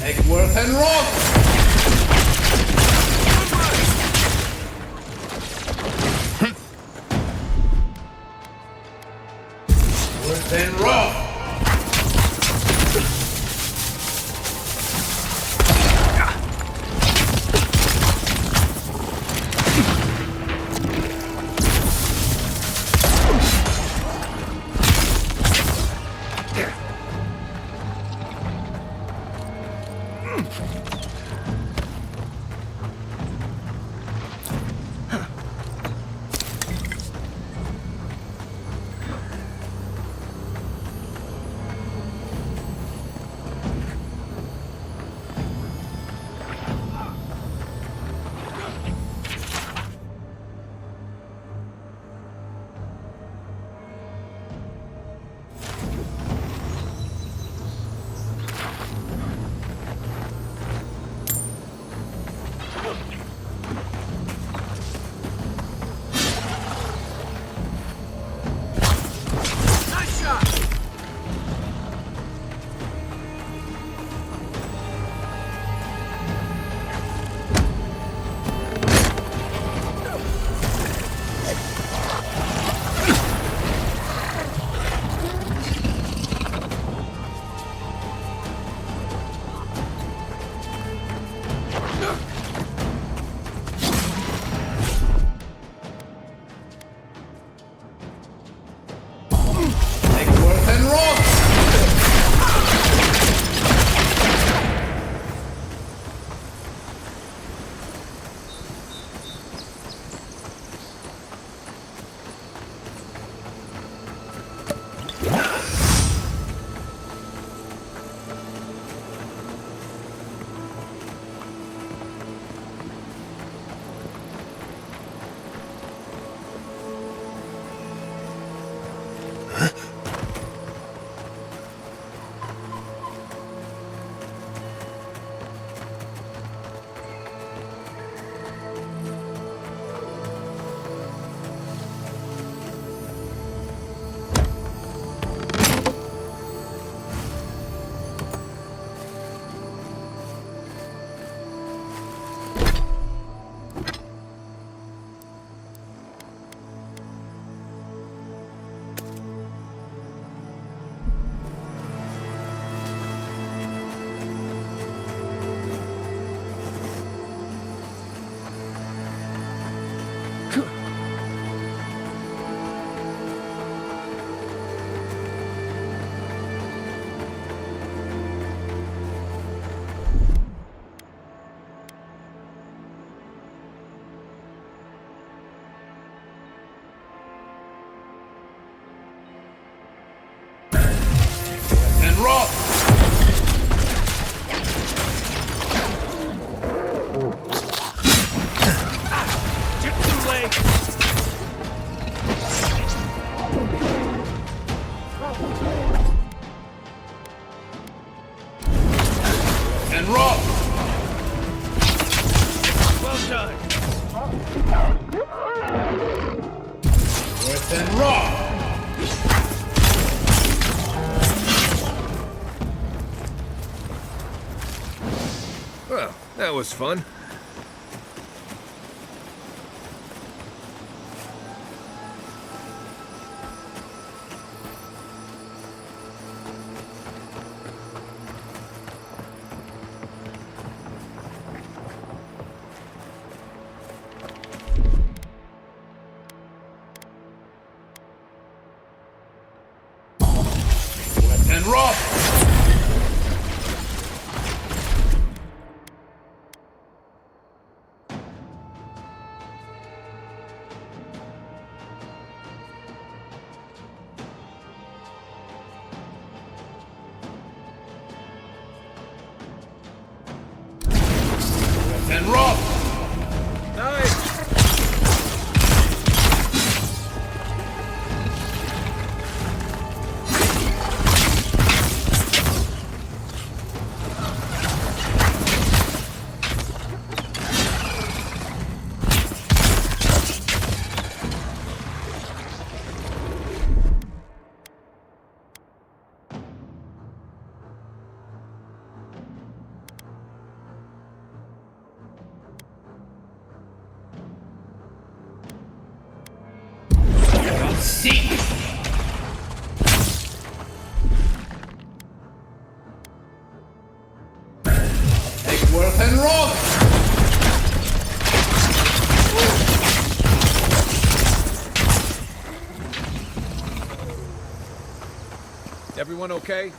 Take worth and run! Worth and run! and rot! Too late! And rot! Well done! Earth and rot! Well, that was fun. Earth and rot! Earth and rot! Nice! Seek! Take worth and rot! Everyone okay?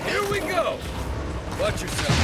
Here we go! Watch yourself.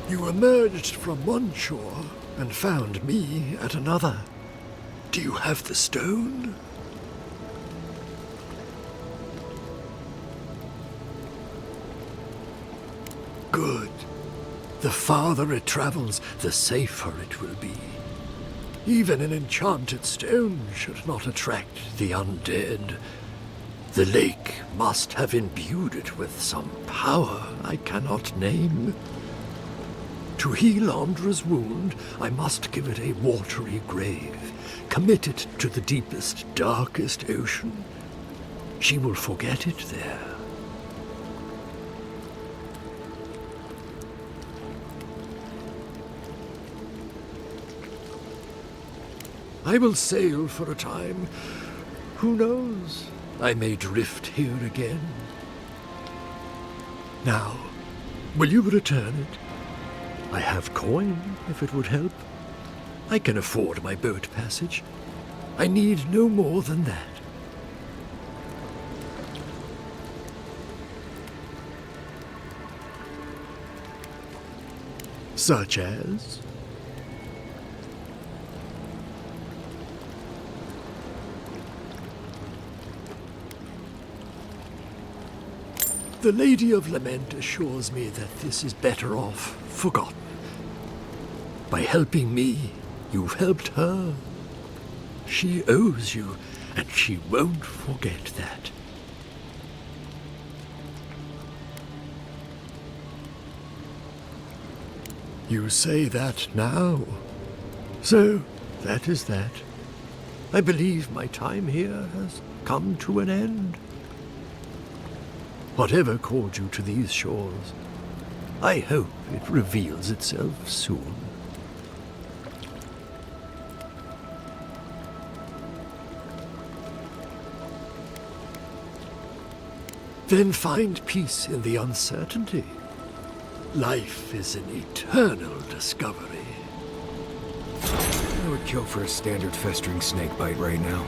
You emerged from one shore and found me at another. Do you have the stone? Good. The farther it travels, the safer it will be. Even an enchanted stone should not attract the undead. The lake must have imbued it with some power I cannot name. To heal Andra's wound, I must give it a watery grave, commit it to the deepest, darkest ocean. She will forget it there. I will sail for a time. Who knows? I may drift here again. Now, will you return it? I have coin, if it would help. I can afford my boat passage. I need no more than that. Such as? The Lady of Lament assures me that this is better off forgotten. By helping me, you've helped her. She owes you, and she won't forget that. You say that now. So, that is that. I believe my time here has come to an end. Whatever called you to these shores, I hope it reveals itself soon. Then find peace in the uncertainty. Life is an eternal discovery. I would kill for a standard festering snake bite right now.